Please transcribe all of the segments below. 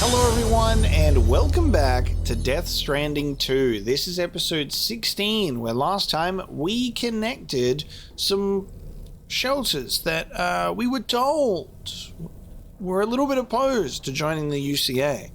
Hello everyone and welcome back to Death Stranding 2. This is episode 16 where last time we connected some shelters that we were told were a little bit opposed to joining the UCA.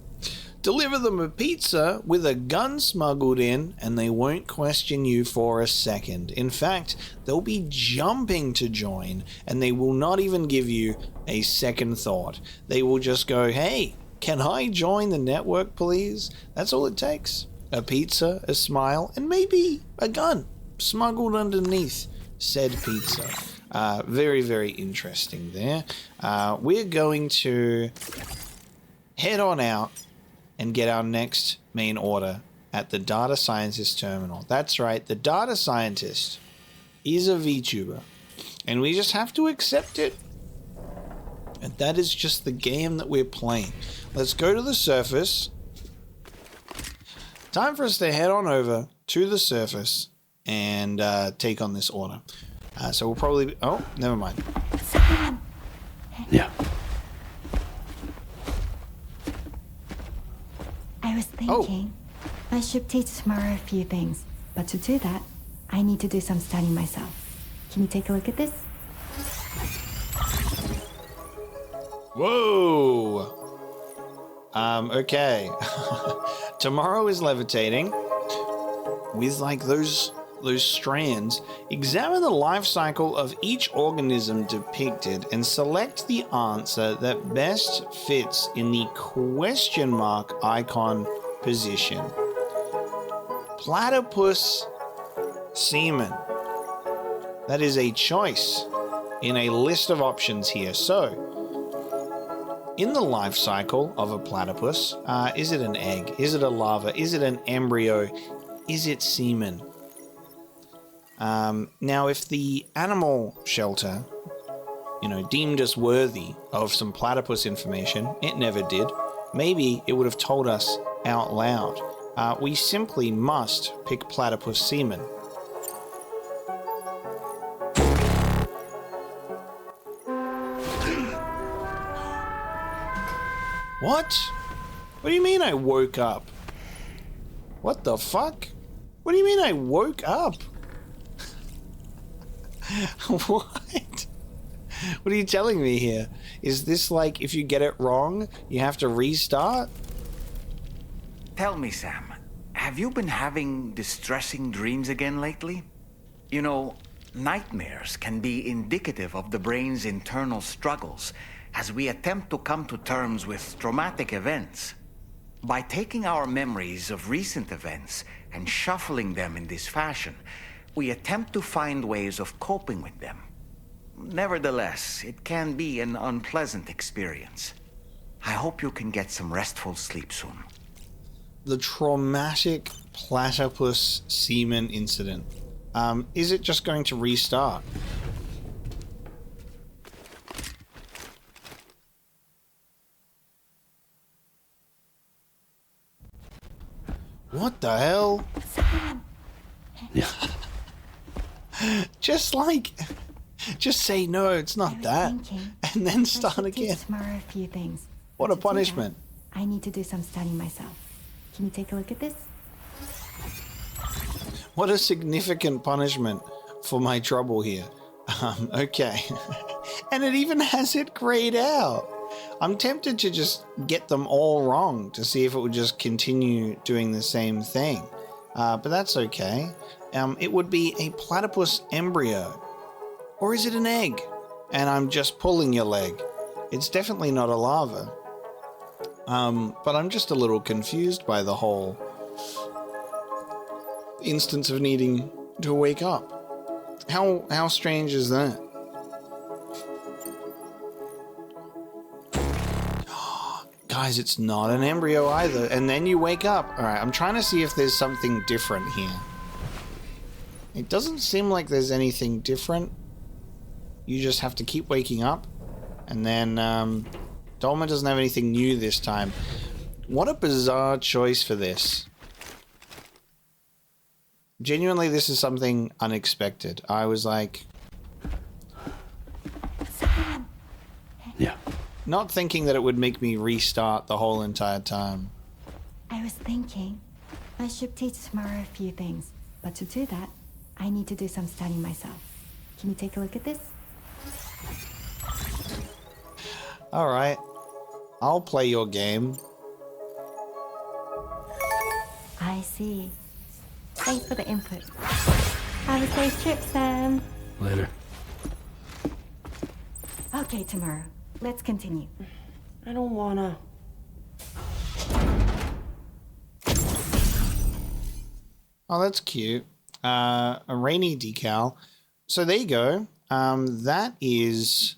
Deliver them a pizza with a gun smuggled in and they won't question you for a second. In fact, they'll be jumping to join and they will not even give you a second thought. They will just go, hey, can I join the network, please? That's all it takes. A pizza, a smile, and maybe a gun smuggled underneath said pizza. Very, very interesting there. We're going to head on out and get our next main order at the data scientist terminal. That's right, the data scientist is a VTuber, and we just have to accept it. And that is just the game that we're playing. Let's go to the surface. Time for us to head on over to the surface and take on this order. So we'll probably be, oh, never mind. Yeah. I was thinking I should teach tomorrow a few things, but to do that, I need to do some studying myself. Can you take a look at this? Whoa! Okay. Tomorrow is levitating with like those strands. Examine the life cycle of each organism depicted and select the answer that best fits in the question mark icon position. Platypus semen. That is a choice in a list of options here. So, in the life cycle of a platypus, is it an egg? Is it a larva? Is it an embryo? Is it semen? Now, if the animal shelter, deemed us worthy of some platypus information, it never did. Maybe it would have told us out loud. We simply must pick platypus semen. What? What do you mean I woke up? What the fuck? What do you mean I woke up? What? What are you telling me here? Is this like if you get it wrong, you have to restart? Tell me, Sam, have you been having distressing dreams again lately? Nightmares can be indicative of the brain's internal struggles as we attempt to come to terms with traumatic events. By taking our memories of recent events and shuffling them in this fashion, we attempt to find ways of coping with them. Nevertheless, it can be an unpleasant experience. I hope you can get some restful sleep soon. The traumatic platypus semen incident. Is it just going to restart? What the hell? Yeah. Just say no, it's not that, and then start again. Tomorrow a few things. What a punishment. I need to do some studying myself. Can you take a look at this? What a significant punishment for my trouble here. Okay. And it even has it grayed out. I'm tempted to just get them all wrong to see if it would just continue doing the same thing. But that's okay. It would be a platypus embryo. Or is it an egg? And I'm just pulling your leg. It's definitely not a larva. But I'm just a little confused by the whole instance of needing to wake up. How strange is that? Guys, it's not an embryo either. And then you wake up. Alright, I'm trying to see if there's something different here. It doesn't seem like there's anything different. You just have to keep waking up. And then, Dolma doesn't have anything new this time. What a bizarre choice for this. Genuinely, this is something unexpected. I was like... Yeah. not thinking that it would make me restart the whole entire time. I was thinking I should teach Samara a few things, but to do that, I need to do some studying myself. Can you take a look at this? All right, I'll play your game. I see. Thanks for the input. Have a safe trip, Sam. Later. Okay, tomorrow. Let's continue. I don't wanna. Oh, that's cute. A rainy decal. So there you go. That is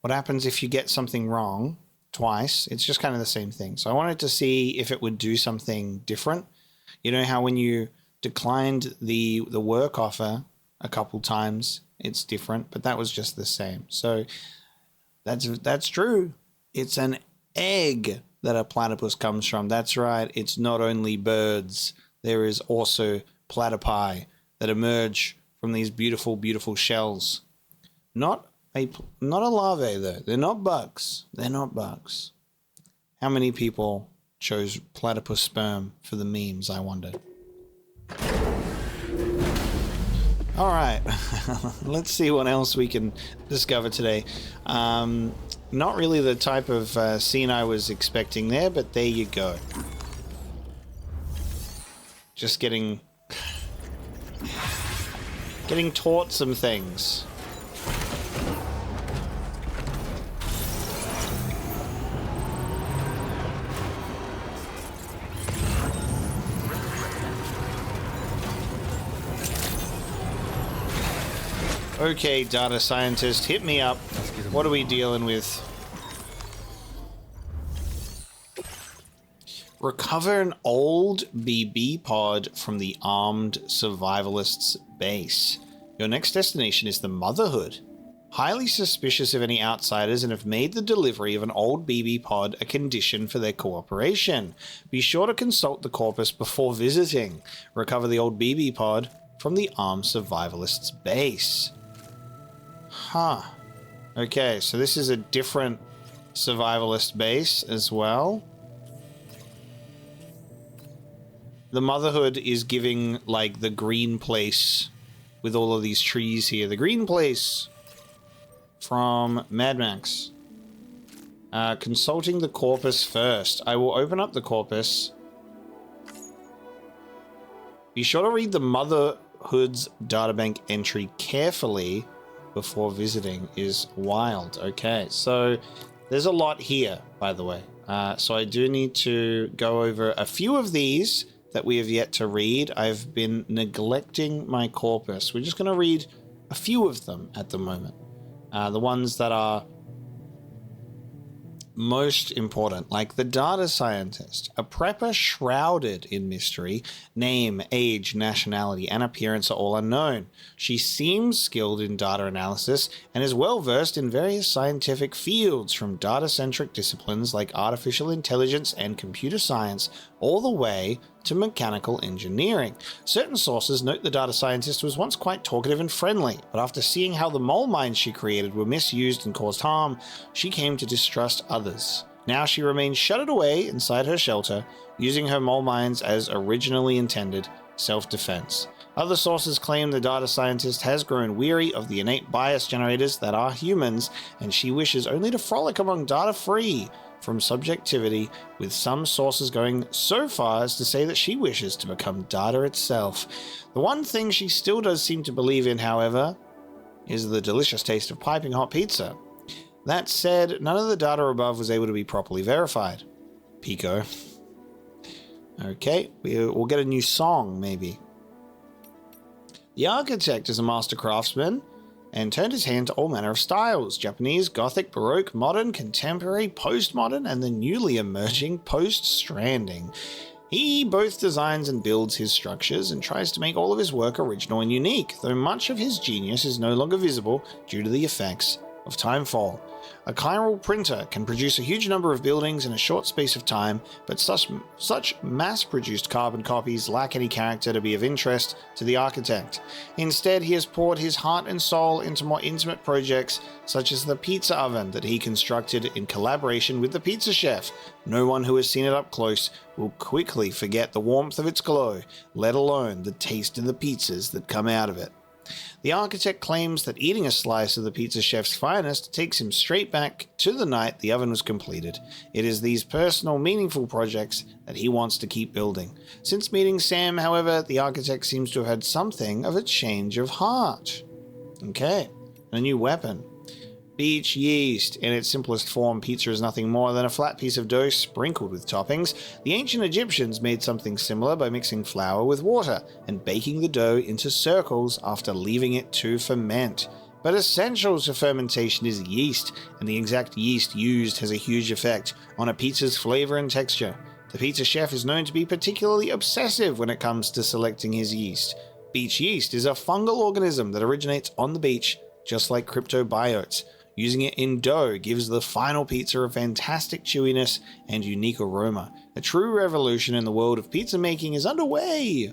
what happens if you get something wrong twice. It's just kind of the same thing. So I wanted to see if it would do something different. You know how when you declined the work offer a couple times, it's different, but that was just the same. So that's true. It's an egg that a platypus comes from. That's right. It's not only birds. There is also platypi that emerge from these beautiful, beautiful shells. Not a larvae though. They're not bugs. They're not bugs. How many people chose platypus sperm for the memes, I wonder? All right, let's see what else we can discover today. Not really the type of scene I was expecting there, but there you go. Just getting taught some things. Okay, data scientist, hit me up. What are we dealing with? Recover an old BB pod from the armed survivalists' base. Your next destination is the Motherhood. Highly suspicious of any outsiders and have made the delivery of an old BB pod a condition for their cooperation. Be sure to consult the corpus before visiting. Recover the old BB pod from the armed survivalists' base. Huh. Okay, so this is a different survivalist base as well. The Motherhood is giving, like, the green place with all of these trees here. The green place from Mad Max. Consulting the corpus first. I will open up the corpus. Be sure to read the Motherhood's databank entry carefully before visiting is wild. Okay, so there's a lot here, by the way. So I do need to go over a few of these that we have yet to read. I've been neglecting my corpus. We're just going to read a few of them at the moment. The ones that are most important, like the data scientist, a prepper shrouded in mystery. Name, age, nationality, and appearance are all unknown. She seems skilled in data analysis and is well versed in various scientific fields, from data-centric disciplines like artificial intelligence and computer science, all the way to mechanical engineering. Certain sources note the data scientist was once quite talkative and friendly, but after seeing how the mole mines she created were misused and caused harm, she came to distrust others. Now she remains shuttered away inside her shelter, using her mole mines as originally intended, self-defense. Other sources claim the data scientist has grown weary of the innate bias generators that are humans, and she wishes only to frolic among data free from subjectivity, with some sources going so far as to say that she wishes to become data itself. The one thing she still does seem to believe in, however, is the delicious taste of piping hot pizza. That said, none of the data above was able to be properly verified. Pico. Okay, we'll get a new song, maybe. The architect is a master craftsman and turned his hand to all manner of styles: Japanese, Gothic, Baroque, modern, contemporary, postmodern, and the newly emerging post-stranding. He both designs and builds his structures and tries to make all of his work original and unique, though much of his genius is no longer visible due to the effects of timefall. A chiral printer can produce a huge number of buildings in a short space of time, but such mass-produced carbon copies lack any character to be of interest to the architect. Instead, he has poured his heart and soul into more intimate projects, such as the pizza oven that he constructed in collaboration with the pizza chef. No one who has seen it up close will quickly forget the warmth of its glow, let alone the taste of the pizzas that come out of it. The architect claims that eating a slice of the pizza chef's finest takes him straight back to the night the oven was completed. It is these personal, meaningful projects that he wants to keep building. Since meeting Sam, however, the architect seems to have had something of a change of heart. Okay, a new weapon. Beach yeast. In its simplest form, pizza is nothing more than a flat piece of dough sprinkled with toppings. The ancient Egyptians made something similar by mixing flour with water and baking the dough into circles after leaving it to ferment. But essential to fermentation is yeast, and the exact yeast used has a huge effect on a pizza's flavor and texture. The pizza chef is known to be particularly obsessive when it comes to selecting his yeast. Beach yeast is a fungal organism that originates on the beach, just like cryptobiotes. Using it in dough gives the final pizza a fantastic chewiness and unique aroma. A true revolution in the world of pizza making is underway.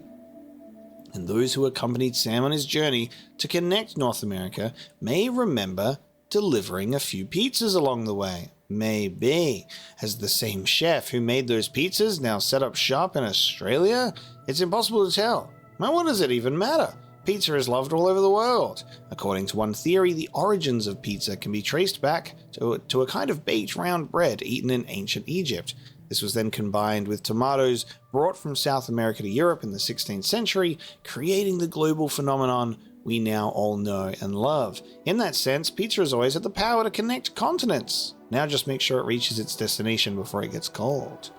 And those who accompanied Sam on his journey to connect North America may remember delivering a few pizzas along the way. Maybe. Has the same chef who made those pizzas now set up shop in Australia? It's impossible to tell. Now, what does it even matter? Pizza is loved all over the world. According to one theory, the origins of pizza can be traced back to a kind of baked round bread eaten in ancient Egypt. This was then combined with tomatoes brought from South America to Europe in the 16th century, creating the global phenomenon we now all know and love. In that sense, pizza has always had the power to connect continents. Now just make sure it reaches its destination before it gets cold.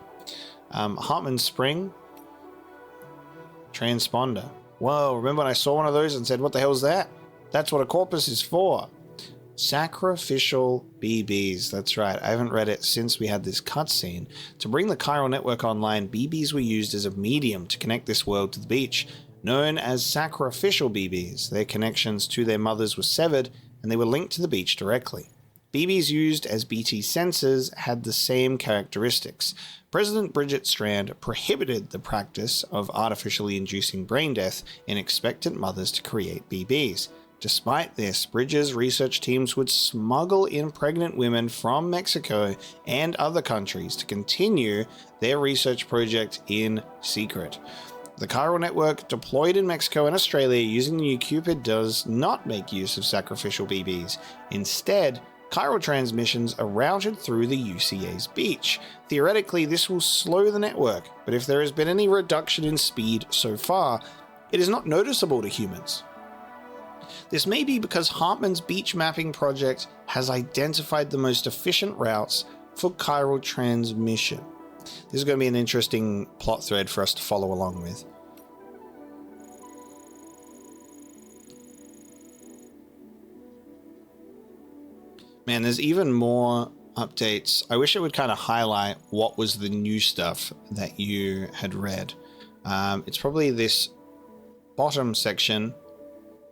Hartman Spring Transponder. Whoa, remember when I saw one of those and said, what the hell is that? That's what a corpus is for. Sacrificial BBs. That's right. I haven't read it since we had this cutscene. To bring the chiral network online, BBs were used as a medium to connect this world to the beach. Known as sacrificial BBs, their connections to their mothers were severed and they were linked to the beach directly. BBs used as BT sensors had the same characteristics. President Bridget Strand prohibited the practice of artificially inducing brain death in expectant mothers to create BBs. Despite this, Bridges' research teams would smuggle in pregnant women from Mexico and other countries to continue their research project in secret. The chiral network deployed in Mexico and Australia using the new Cupid does not make use of sacrificial BBs. Instead, chiral transmissions are routed through the UCA's beach. Theoretically, this will slow the network, but if there has been any reduction in speed so far, it is not noticeable to humans. This may be because Hartman's beach mapping project has identified the most efficient routes for chiral transmission. This is going to be an interesting plot thread for us to follow along with. Man, there's even more updates. I wish it would kind of highlight what was the new stuff that you had read. It's probably this bottom section.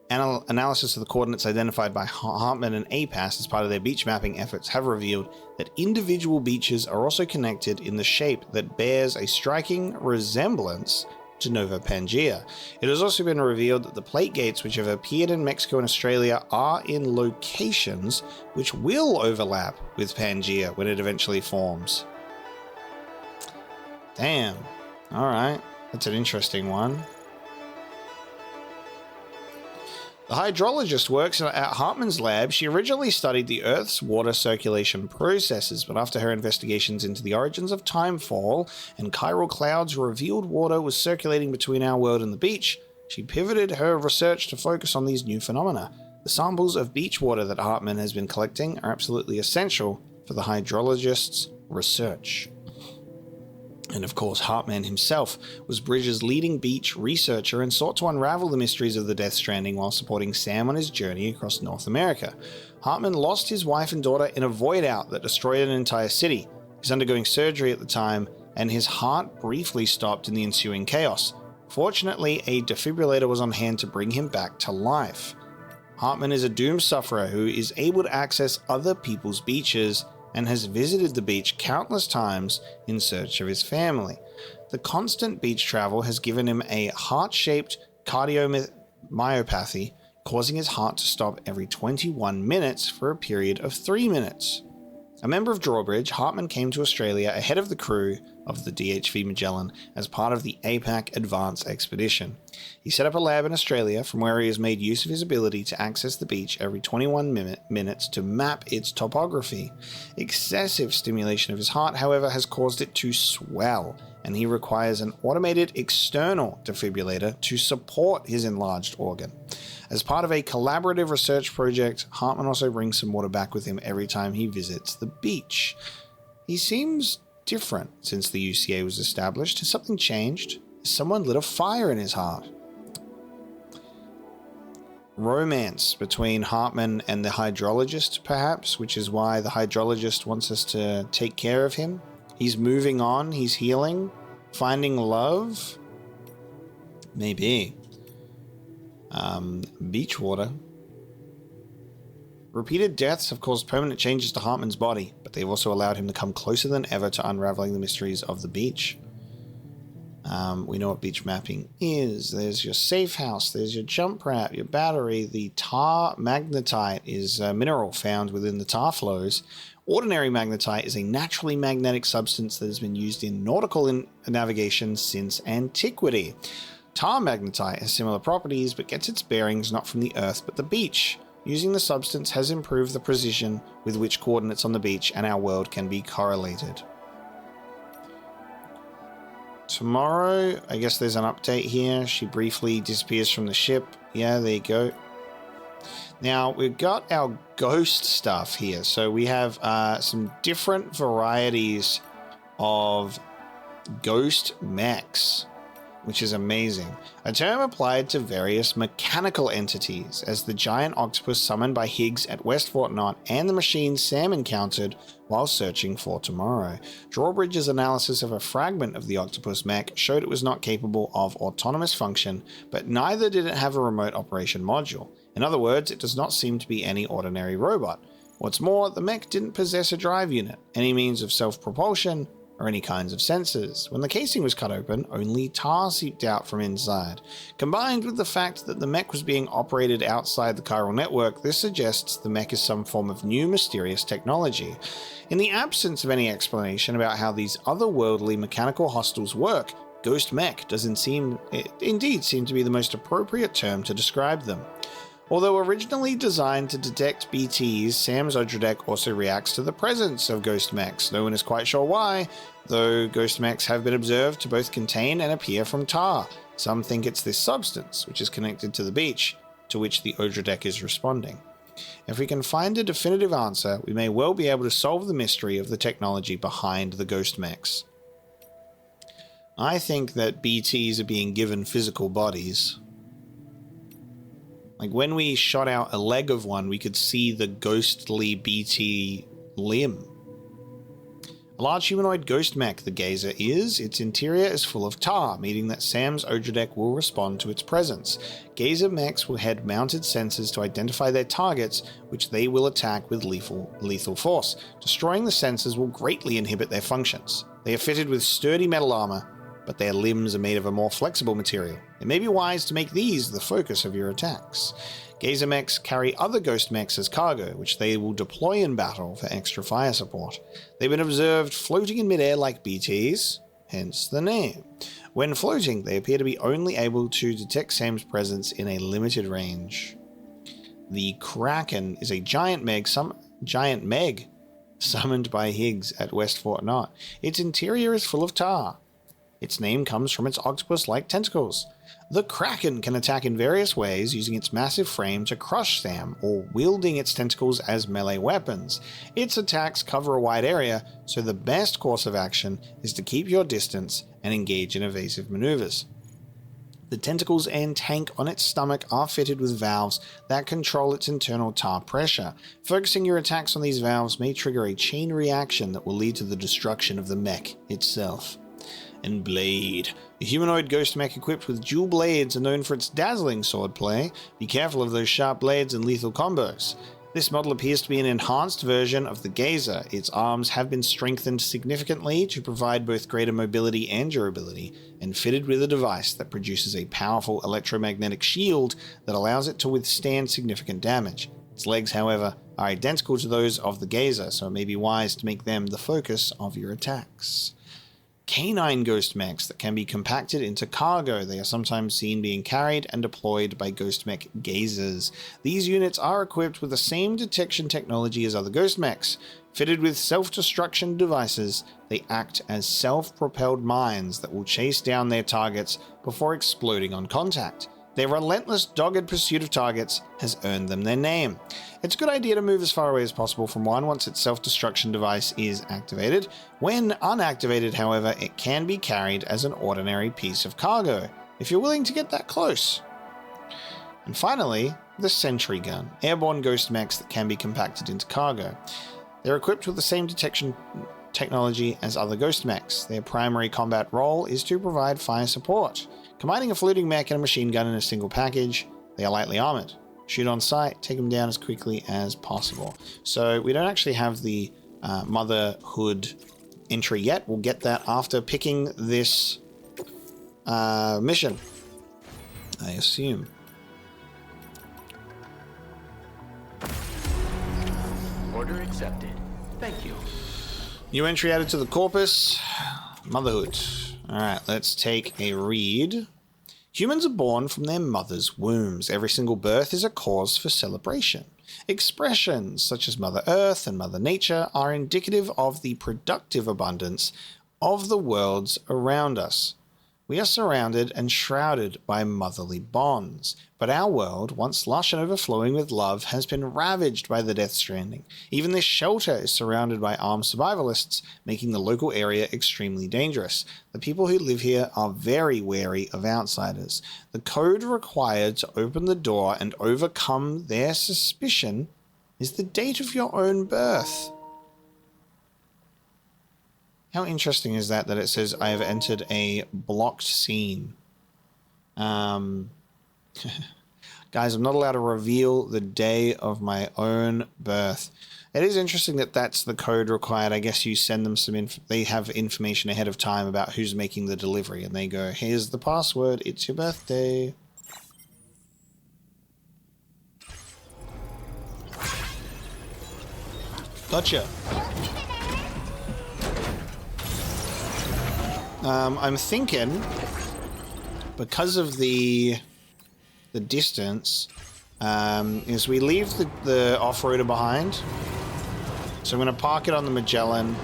Analysis of the coordinates identified by Hartman and APAS as part of their beach mapping efforts have revealed that individual beaches are also connected in the shape that bears a striking resemblance to Nova Pangaea. It has also been revealed that the plate gates which have appeared in Mexico and Australia are in locations which will overlap with Pangaea when it eventually forms. Damn. Alright, that's an interesting one. The hydrologist works at Hartman's lab. She originally studied the Earth's water circulation processes, but after her investigations into the origins of timefall and chiral clouds revealed water was circulating between our world and the beach, she pivoted her research to focus on these new phenomena. The samples of beach water that Hartman has been collecting are absolutely essential for the hydrologist's research. And of course, Hartman himself was Bridges' leading beach researcher and sought to unravel the mysteries of the Death Stranding while supporting Sam on his journey across North America. Hartman lost his wife and daughter in a void-out that destroyed an entire city. He was undergoing surgery at the time, and his heart briefly stopped in the ensuing chaos. Fortunately, a defibrillator was on hand to bring him back to life. Hartman is a doom sufferer who is able to access other people's beaches and has visited the beach countless times in search of his family. The constant beach travel has given him a heart-shaped cardiomyopathy, causing his heart to stop every 21 minutes for a period of 3 minutes. A member of Drawbridge, Hartman came to Australia ahead of the crew of the DHV Magellan as part of the APAC Advance Expedition. He set up a lab in Australia from where he has made use of his ability to access the beach every 21 minutes to map its topography. Excessive stimulation of his heart, however, has caused it to swell, and he requires an automated external defibrillator to support his enlarged organ. As part of a collaborative research project, Hartman also brings some water back with him every time he visits the beach. He seems different since the UCA was established. Has something changed? Has someone lit a fire in his heart? Romance between Hartman and the hydrologist, perhaps, which is why the hydrologist wants us to take care of him. He's moving on, he's healing, finding love? Maybe. Beach water. Repeated deaths have caused permanent changes to Hartman's body, but they've also allowed him to come closer than ever to unraveling the mysteries of the beach. We know what beach mapping is. There's your safe house, there's your jump wrap, your battery. The tar magnetite is a mineral found within the tar flows. Ordinary magnetite is a naturally magnetic substance that has been used in nautical navigation since antiquity. Tar magnetite has similar properties, but gets its bearings not from the Earth but the beach. Using the substance has improved the precision with which coordinates on the beach and our world can be correlated. Tomorrow, I guess there's an update here. She briefly disappears from the ship. Yeah, there you go. Now, we've got our ghost stuff here. So we have some different varieties of ghost mechs, which is amazing. A term applied to various mechanical entities, as the giant octopus summoned by Higgs at West Fort Knot and the machine Sam encountered while searching for Tomorrow. Drawbridge's analysis of a fragment of the octopus mech showed it was not capable of autonomous function, but neither did it have a remote operation module. In other words, it does not seem to be any ordinary robot. What's more, the mech didn't possess a drive unit, any means of self-propulsion, or any kinds of sensors. When the casing was cut open, only tar seeped out from inside. Combined with the fact that the mech was being operated outside the chiral network, this suggests the mech is some form of new mysterious technology. In the absence of any explanation about how these otherworldly mechanical hostiles work, ghost mech doesn't indeed seem to be the most appropriate term to describe them. Although originally designed to detect BTs, Sam's Odradek also reacts to the presence of ghost mechs. No one is quite sure why, though ghost mechs have been observed to both contain and appear from tar. Some think it's this substance, which is connected to the beach, to which the Odradek is responding. If we can find a definitive answer, we may well be able to solve the mystery of the technology behind the ghost mechs. I think that BTs are being given physical bodies. Like when we shot out a leg of one, we could see the ghostly BT limb. A large humanoid ghost mech, the Gazer is. Its interior is full of tar, meaning that Sam's Odradek will respond to its presence. Gazer mechs will head mounted sensors to identify their targets, which they will attack with lethal force. Destroying the sensors will greatly inhibit their functions. They are fitted with sturdy metal armor, but their limbs are made of a more flexible material. It may be wise to make these the focus of your attacks. Gazer mechs carry other ghost mechs as cargo, which they will deploy in battle for extra fire support. They've been observed floating in midair like BTs, hence the name. When floating, they appear to be only able to detect Sam's presence in a limited range. The Kraken is a giant meg summoned by Higgs at West Fort Knot. Its interior is full of tar. Its name comes from its octopus-like tentacles. The Kraken can attack in various ways, using its massive frame to crush Sam, or wielding its tentacles as melee weapons. Its attacks cover a wide area, so the best course of action is to keep your distance and engage in evasive maneuvers. The tentacles and tank on its stomach are fitted with valves that control its internal tar pressure. Focusing your attacks on these valves may trigger a chain reaction that will lead to the destruction of the mech itself. And Blade. The humanoid ghost mech equipped with dual blades are known for its dazzling swordplay. Be careful of those sharp blades and lethal combos. This model appears to be an enhanced version of the Gazer. Its arms have been strengthened significantly to provide both greater mobility and durability, and fitted with a device that produces a powerful electromagnetic shield that allows it to withstand significant damage. Its legs, however, are identical to those of the Gazer, so it may be wise to make them the focus of your attacks. Canine ghost mechs that can be compacted into cargo. They are sometimes seen being carried and deployed by ghost mech gazers. These units are equipped with the same detection technology as other ghost mechs. Fitted with self-destruction devices, they act as self-propelled mines that will chase down their targets before exploding on contact. Their relentless, dogged pursuit of targets has earned them their name. It's a good idea to move as far away as possible from one once its self-destruction device is activated. When unactivated, however, it can be carried as an ordinary piece of cargo, if you're willing to get that close. And finally, the Sentry Gun, airborne ghost mechs that can be compacted into cargo. They're equipped with the same detection technology as other ghost mechs. Their primary combat role is to provide fire support. Combining a floating mech and a machine gun in a single package, they are lightly armored. Shoot on sight, take them down as quickly as possible. So we don't actually have the Motherhood entry yet. We'll get that after picking this mission, I assume. Order accepted. Thank you. New entry added to the corpus. Motherhood. Alright, let's take a read. Humans are born from their mother's wombs. Every single birth is a cause for celebration. Expressions such as Mother Earth and Mother Nature are indicative of the productive abundance of the worlds around us. We are surrounded and shrouded by motherly bonds, but our world, once lush and overflowing with love, has been ravaged by the Death Stranding. Even this shelter is surrounded by armed survivalists, making the local area extremely dangerous. The people who live here are very wary of outsiders. The code required to open the door and overcome their suspicion is the date of your own birth. How interesting is that it says I have entered a blocked scene? Guys, I'm not allowed to reveal the day of my own birth. It is interesting that that's the code required. I guess you send them some they have information ahead of time about who's making the delivery, and they go, here's the password, it's your birthday. Gotcha. I'm thinking, because of the distance, is we leave the off-roader behind. So I'm going to park it on the Magellan.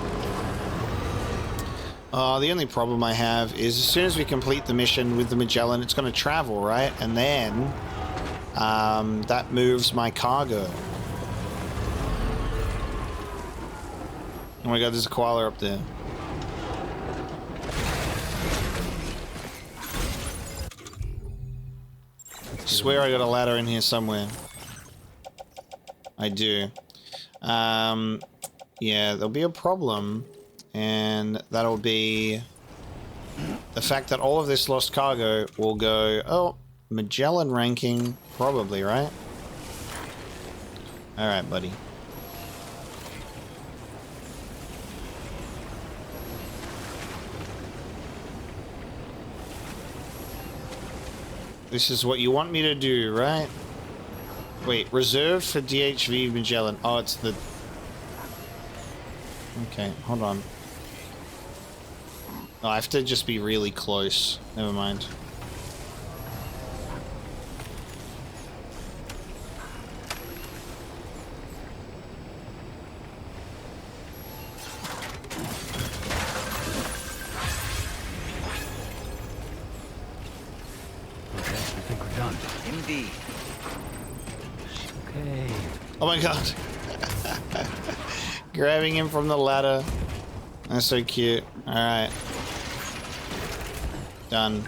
The only problem I have is as soon as we complete the mission with the Magellan, it's going to travel, right? And then that moves my cargo. Oh my god, there's a koala up there. I swear I got a ladder in here somewhere. I do. Yeah, there'll be a problem, and that'll be the fact that all of this lost cargo will go, oh, Magellan ranking, probably, right? Alright, buddy. This is what you want me to do, right? Wait, reserved for DHV Magellan. Oh, it's the... Okay, hold on. Oh, I have to just be really close. Never mind. Indeed. Okay. Oh my god. Grabbing him from the ladder. That's so cute. Alright. Done.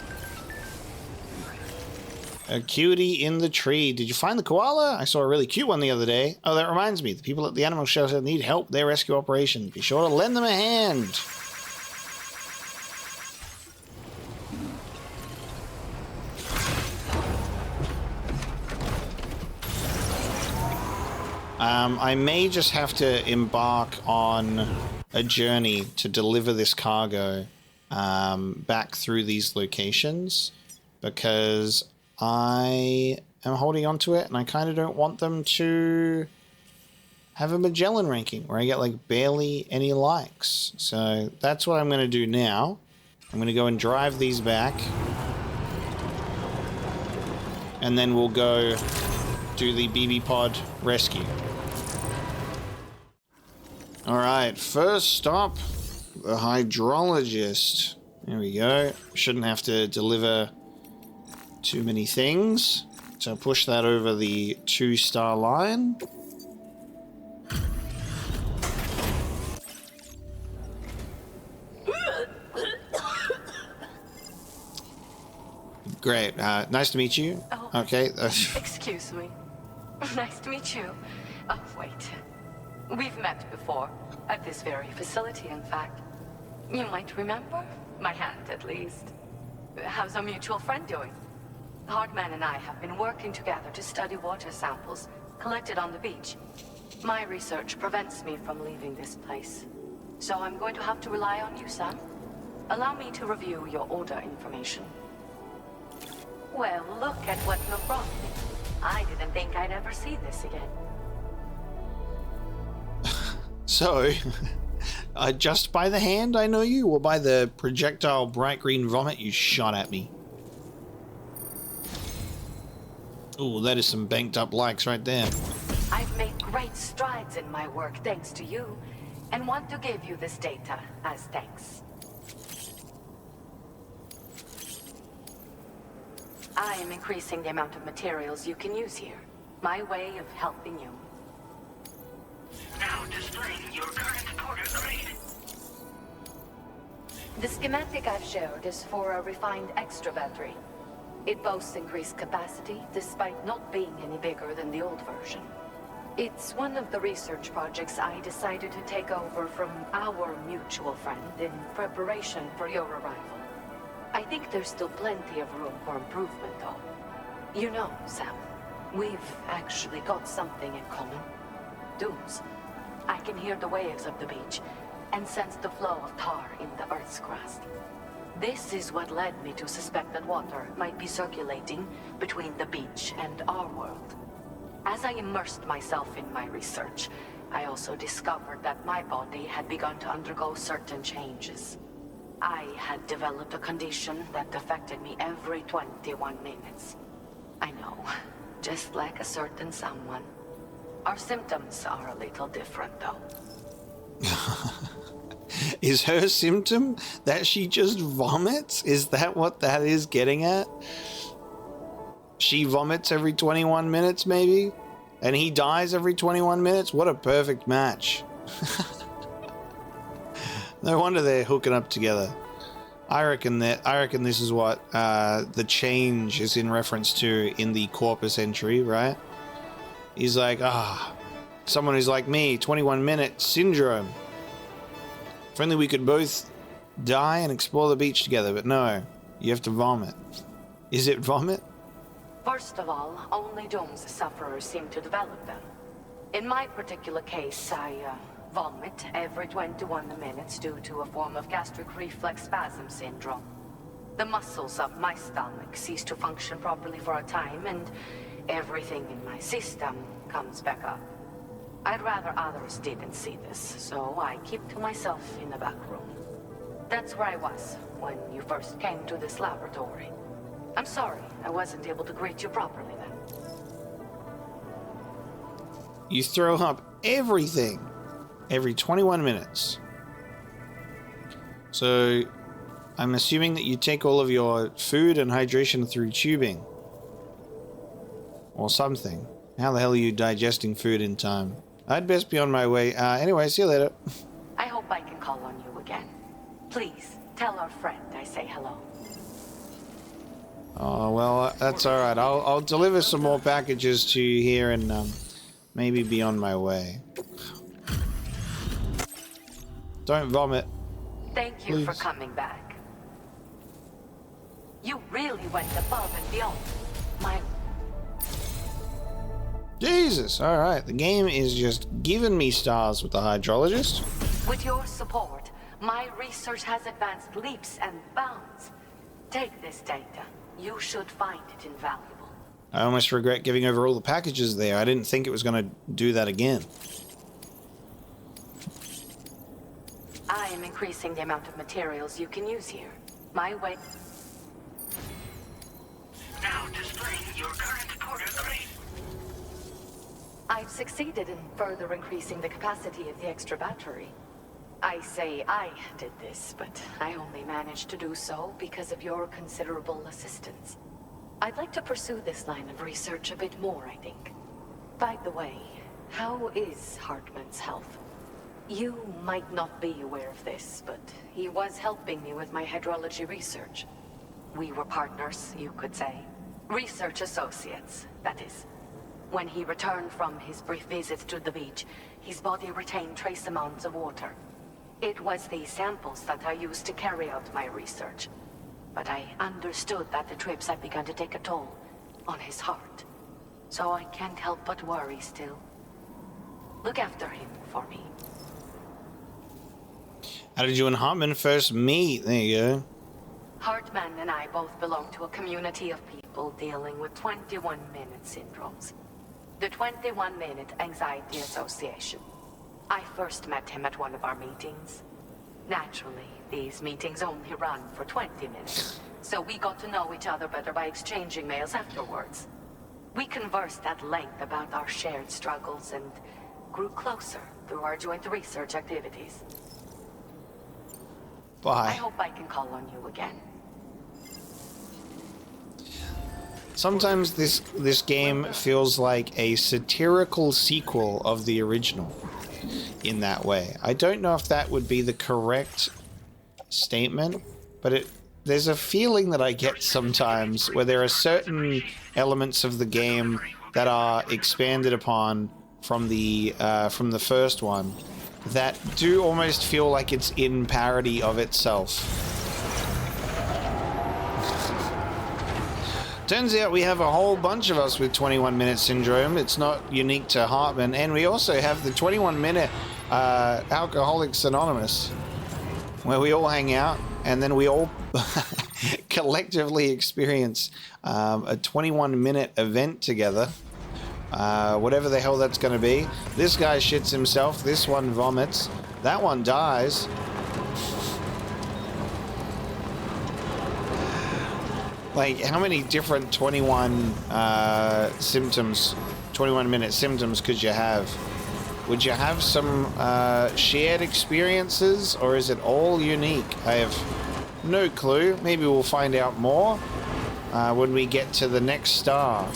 A cutie in the tree. Did you find the koala? I saw a really cute one the other day. Oh, that reminds me. The people at the animal shelter need help with their rescue operation. Be sure to lend them a hand. I may just have to embark on a journey to deliver this cargo back through these locations, because I am holding on to it and I kind of don't want them to have a Magellan ranking where I get like barely any likes. So that's what I'm going to do now. I'm going to go and drive these back, and then we'll go do the BB pod rescue. All right, first stop, the hydrologist. There we go. Shouldn't have to deliver too many things. So push that over the 2-star line. Great. Nice to meet you. Oh, okay. Excuse me. Nice to meet you. Oh, wait. We've met before. At this very facility, in fact. You might remember. My hand, at least. How's our mutual friend doing? Hardman and I have been working together to study water samples collected on the beach. My research prevents me from leaving this place. So I'm going to have to rely on you, Sam. Allow me to review your order information. Well, look at what you've brought me. I didn't think I'd ever see this again. So, just by the hand I know you, or by the projectile bright green vomit you shot at me? Ooh, that is some banked up likes right there. I've made great strides in my work thanks to you, and want to give you this data as thanks. I am increasing the amount of materials you can use here. My way of helping you. Now displaying your current porter grade. The schematic I've shared is for a refined extra battery. It boasts increased capacity, despite not being any bigger than the old version. It's one of the research projects I decided to take over from our mutual friend in preparation for your arrival. I think there's still plenty of room for improvement, though. You know, Sam, we've actually got something in common. Dunes. I can hear the waves of the beach and sense the flow of tar in the Earth's crust. This is what led me to suspect that water might be circulating between the beach and our world. As I immersed myself in my research, I also discovered that my body had begun to undergo certain changes. I had developed a condition that affected me every 21 minutes. I know, just like a certain someone. Our symptoms are a little different, though. Is her symptom that she just vomits? Is that what that is getting at? She vomits every 21 minutes, maybe? And he dies every 21 minutes? What a perfect match. No wonder they're hooking up together. I reckon this is what the change is in reference to in the corpus entry, right? He's like, someone who's like me, 21-minute syndrome. If only we could both die and explore the beach together, but no, you have to vomit. Is it vomit? First of all, only Doom's sufferers seem to develop them. In my particular case, I vomit every 21 minutes due to a form of gastric reflex spasm syndrome. The muscles of my stomach cease to function properly for a time, and everything in my system comes back up. I'd rather others didn't see this, so I keep to myself in the back room. That's where I was when you first came to this laboratory. I'm sorry I wasn't able to greet you properly then. You throw up everything every 21 minutes. So I'm assuming that you take all of your food and hydration through tubing. Or something. How the hell are you digesting food in time? I'd best be on my way. Anyway, see you later. I hope I can call on you again. Please, tell our friend I say hello. Oh, well, that's alright. I'll deliver some more packages to you here and maybe be on my way. Don't vomit. Thank you Please. for coming back. You really went above and beyond. My... Jesus, alright. The game is just giving me stars with the hydrologist. With your support, my research has advanced leaps and bounds. Take this data. You should find it invaluable. I almost regret giving over all the packages there. I didn't think it was going to do that again. I am increasing the amount of materials you can use here. My way... Now displaying your current porter grade. I've succeeded in further increasing the capacity of the extra battery. I say I did this, but I only managed to do so because of your considerable assistance. I'd like to pursue this line of research a bit more, I think. By the way, how is Hartman's health? You might not be aware of this, but he was helping me with my hydrology research. We were partners, you could say. Research associates, that is. When he returned from his brief visit to the beach, his body retained trace amounts of water. It was these samples that I used to carry out my research. But I understood that the trips had begun to take a toll on his heart. So I can't help but worry still. Look after him for me. How did you and Hartman first meet? There you go. Hartman and I both belong to a community of people dealing with 21-minute syndromes. The 21-Minute Anxiety Association. I first met him at one of our meetings. Naturally, these meetings only run for 20 minutes, so we got to know each other better by exchanging mails afterwards. We conversed at length about our shared struggles and grew closer through our joint research activities. I Bye. hope I can call on you again. Sometimes this game feels like a satirical sequel of the original in that way. I don't know if that would be the correct statement, but there's a feeling that I get sometimes where there are certain elements of the game that are expanded upon from the first one that do almost feel like it's in parody of itself. Turns out we have a whole bunch of us with 21-minute syndrome. It's not unique to Hartman. And we also have the 21-minute Alcoholics Anonymous, where we all hang out and then we all collectively experience a 21-minute event together. Whatever the hell that's going to be. This guy shits himself. This one vomits. That one dies. Like, how many different 21-minute symptoms could you have? Would you have some shared experiences, or is it all unique? I have no clue. Maybe we'll find out more when we get to the next star.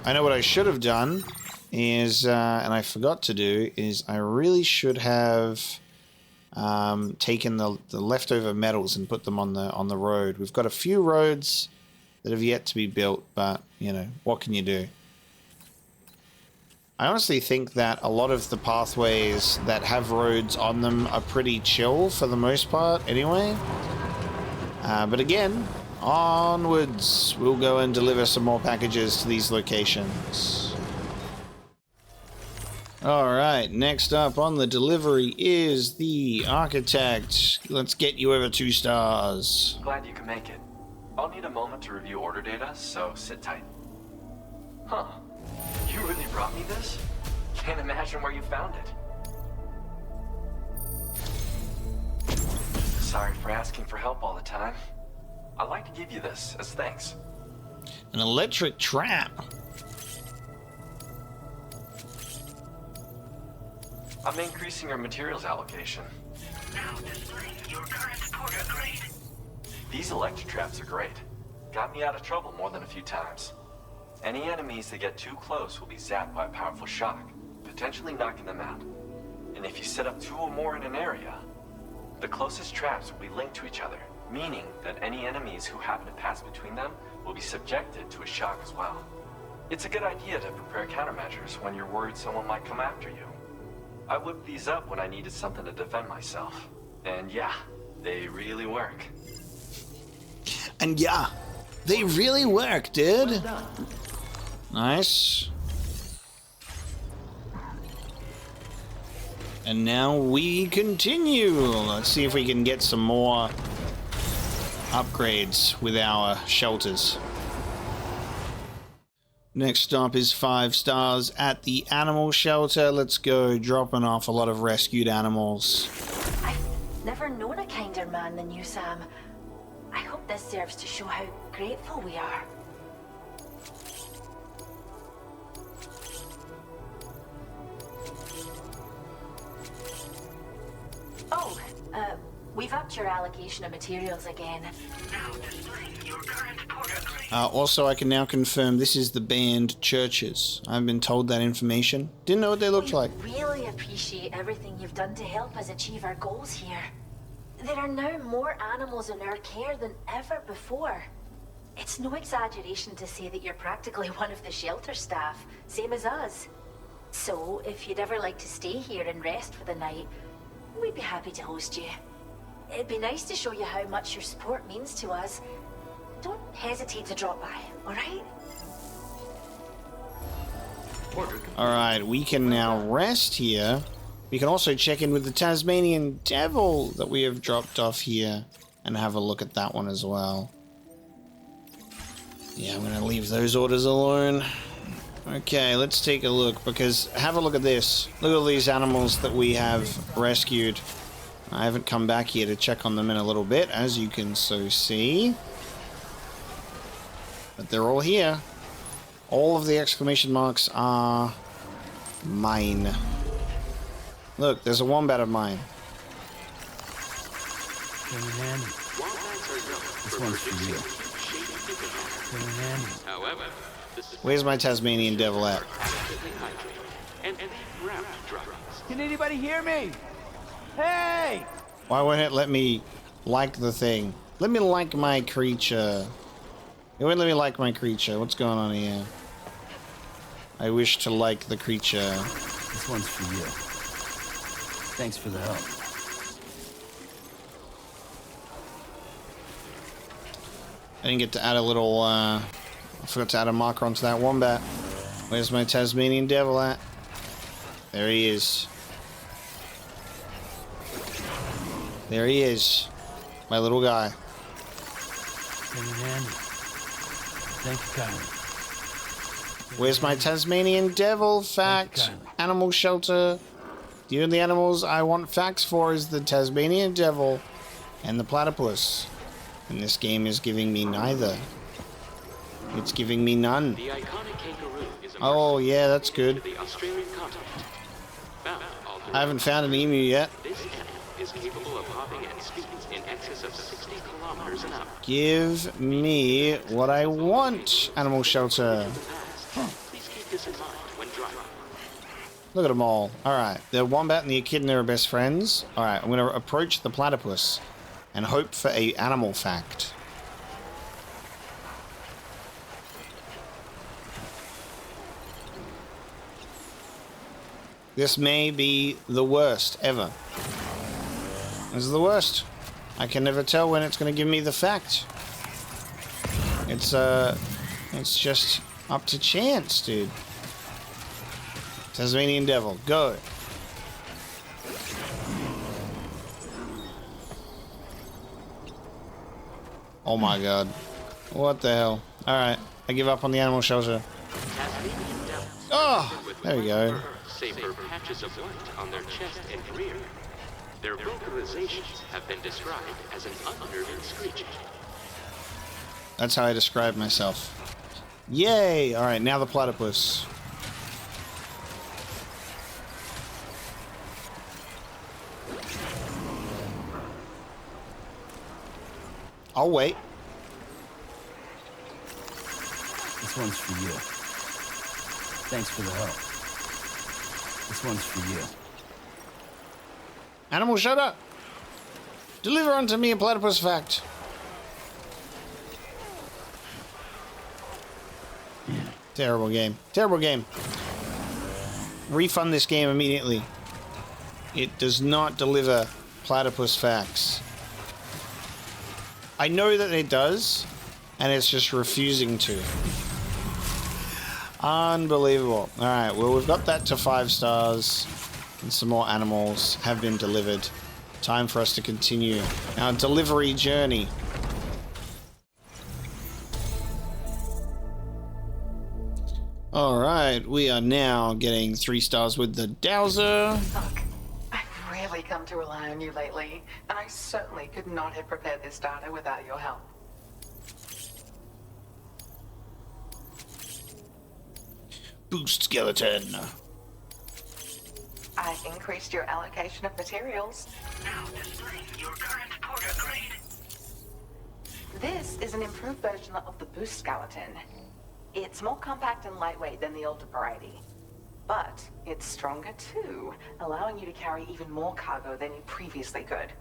I know what I should have done is, and I forgot to do, is I really should have taken the leftover metals and put them on the road. We've got a few roads that have yet to be built, but, you know, what can you do? I honestly think that a lot of the pathways that have roads on them are pretty chill for the most part anyway. But again, onwards. We'll go and deliver some more packages to these locations. Alright, next up on the delivery is the Architect. Let's get you over 2 stars. Glad you can make it. I'll need a moment to review order data, so sit tight. Huh. You really brought me this? Can't imagine where you found it. Sorry for asking for help all the time. I'd like to give you this as thanks. An electric trap. I'm increasing your materials allocation. Now displaying your current porter grade. These electric traps are great. Got me out of trouble more than a few times. Any enemies that get too close will be zapped by a powerful shock, potentially knocking them out. And if you set up 2 or more in an area, the closest traps will be linked to each other, meaning that any enemies who happen to pass between them will be subjected to a shock as well. It's a good idea to prepare countermeasures when you're worried someone might come after you. I whipped these up when I needed something to defend myself. And yeah, they really work. And yeah, they really work, dude. Nice. And now we continue. Let's see if we can get some more upgrades with our shelters. Next stop is 5 stars at the animal shelter. Let's go, dropping off a lot of rescued animals. I've never known a kinder man than you, Sam. I hope this serves to show how grateful we are. Oh, we've upped your allocation of materials again. Now displaying your current porter grade. Also, I can now confirm this is the banned churches. I've been told that information. Didn't know what they looked like. We really appreciate everything you've done to help us achieve our goals here. There are now more animals in our care than ever before. It's no exaggeration to say that you're practically one of the shelter staff, same as us. So, if you'd ever like to stay here and rest for the night, we'd be happy to host you. It'd be nice to show you how much your support means to us. Don't hesitate to drop by, alright? Alright, we can now rest here. We can also check in with the Tasmanian Devil that we have dropped off here and have a look at that one as well. Yeah, I'm going to leave those orders alone. Okay, let's take a look, because have a look at this. Look at all these animals that we have rescued. I haven't come back here to check on them in a little bit, as you can so see. But they're all here. All of the exclamation marks are mine. Look, there's a wombat of mine. This one's for you. Where's my Tasmanian Devil at? Can anybody hear me? Hey! Why won't it let me like the thing? Let me like my creature. It won't let me like my creature. What's going on here? I wish to like the creature. This one's for you. Thanks for the help. I didn't get to add a little, I forgot to add a marker onto that wombat. Where's my Tasmanian Devil at? There he is. There he is. My little guy. Thank you kindly. Where's my Tasmanian Devil? Fact. Animal shelter. The only animals I want facts for is the Tasmanian Devil and the platypus. And this game is giving me neither. It's giving me none. Oh, yeah, that's good. I haven't found an emu yet. Give me what I want, animal shelter. Look at them all. Alright, the wombat and the echidna are best friends. Alright, I'm going to approach the platypus and hope for a animal fact. This may be the worst ever. This is the worst. I can never tell when it's going to give me the fact. It's just up to chance, dude. Tasmanian Devil, go. Oh my god. What the hell? Alright, I give up on the animal shelter. Oh! There we go. Safer patches of white on their chest and rear. Their vocalizations have been described as an unnerving screeching. That's how I describe myself. Yay! Alright, now the platypus. I'll wait. This one's for you. Thanks for the help. This one's for you. Animal, shut up! Deliver unto me a platypus fact. Terrible game. Terrible game. Refund this game immediately. It does not deliver platypus facts. I know that it does, and it's just refusing to. Unbelievable. Alright, well, we've got that to 5 stars, and some more animals have been delivered. Time for us to continue our delivery journey. Alright, we are now getting 3 stars with the Dowser. Look, I've really come to rely on you lately, and I certainly could not have prepared this data without your help. Boost skeleton. I've increased your allocation of materials. Now displaying your current porter grade. This is an improved version of the boost skeleton. It's more compact and lightweight than the older variety. But it's stronger too, allowing you to carry even more cargo than you previously could.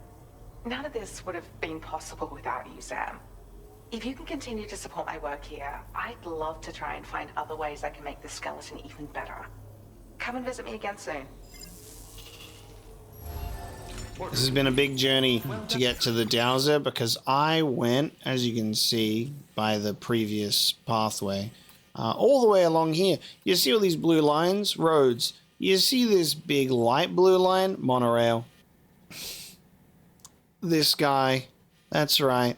None of this would have been possible without you, Sam. If you can continue to support my work here, I'd love to try and find other ways I can make this skeleton even better. Come and visit me again soon. This has been a big journey to get to the Dowser because I went, as you can see, by the previous pathway, all the way along here. You see all these blue lines? Roads. You see this big light blue line? Monorail. This guy. That's right.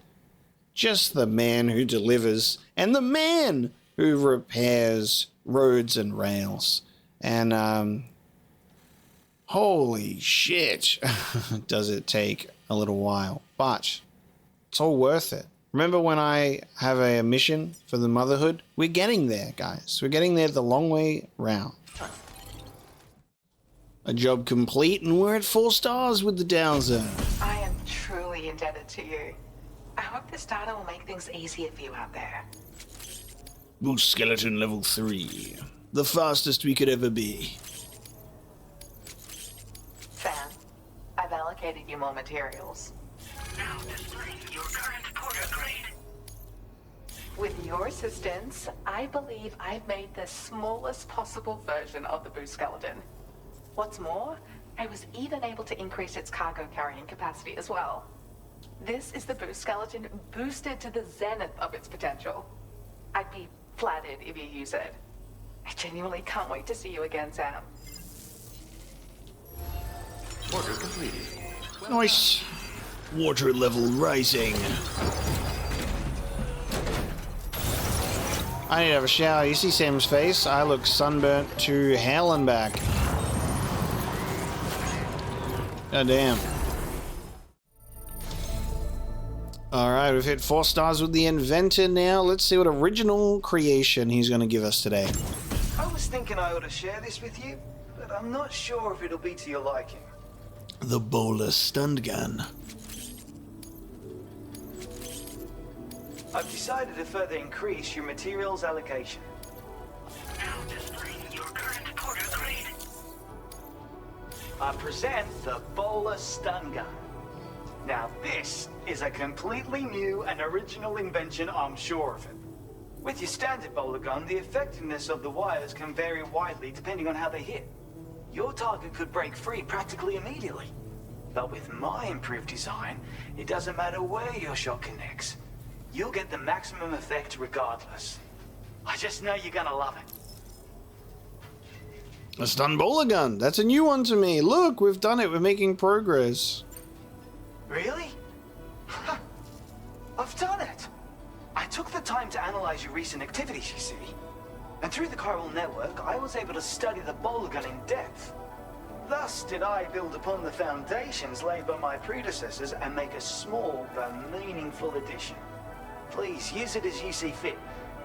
Just the man who delivers and the man who repairs roads and rails. And, holy shit, does it take a little while. But it's all worth it. Remember when I have a mission for the Motherhood? We're getting there, guys. We're getting there the long way round. A job complete, and we're at 4 stars with the Dowser. I am truly indebted to you. I hope this data will make things easier for you out there. Boost skeleton level 3. The fastest we could ever be. Sam, I've allocated you more materials. Now displaying your current porter grade. With your assistance, I believe I've made the smallest possible version of the boost skeleton. What's more, I was even able to increase its cargo carrying capacity as well. This is the boost skeleton boosted to the zenith of its potential. I'd be flattered if you use it. I genuinely can't wait to see you again, Sam. Order completed. Nice. Water level rising. I need to have a shower. You see Sam's face? I look sunburnt to hell and back. God damn. Alright, we've hit 4 stars with the Inventor now. Let's see what original creation he's going to give us today. I was thinking I ought to share this with you, but I'm not sure if it'll be to your liking. The Bowler Stun Gun. I've decided to further increase your materials allocation. Now displaying your current porter grade. I present the Bowler Stun Gun. Now this is a completely new and original invention, I'm sure of it. With your standard bowler gun, the effectiveness of the wires can vary widely depending on how they hit. Your target could break free practically immediately. But with my improved design, it doesn't matter where your shot connects. You'll get the maximum effect regardless. I just know you're gonna love it. A stun bowler gun. That's a new one to me. Look, we've done it. We're making progress. Really? I've done it! I took the time to analyze your recent activities, you see. And through the chiral network, I was able to study the bowler gun in depth. Thus did I build upon the foundations laid by my predecessors and make a small but meaningful addition. Please use it as you see fit.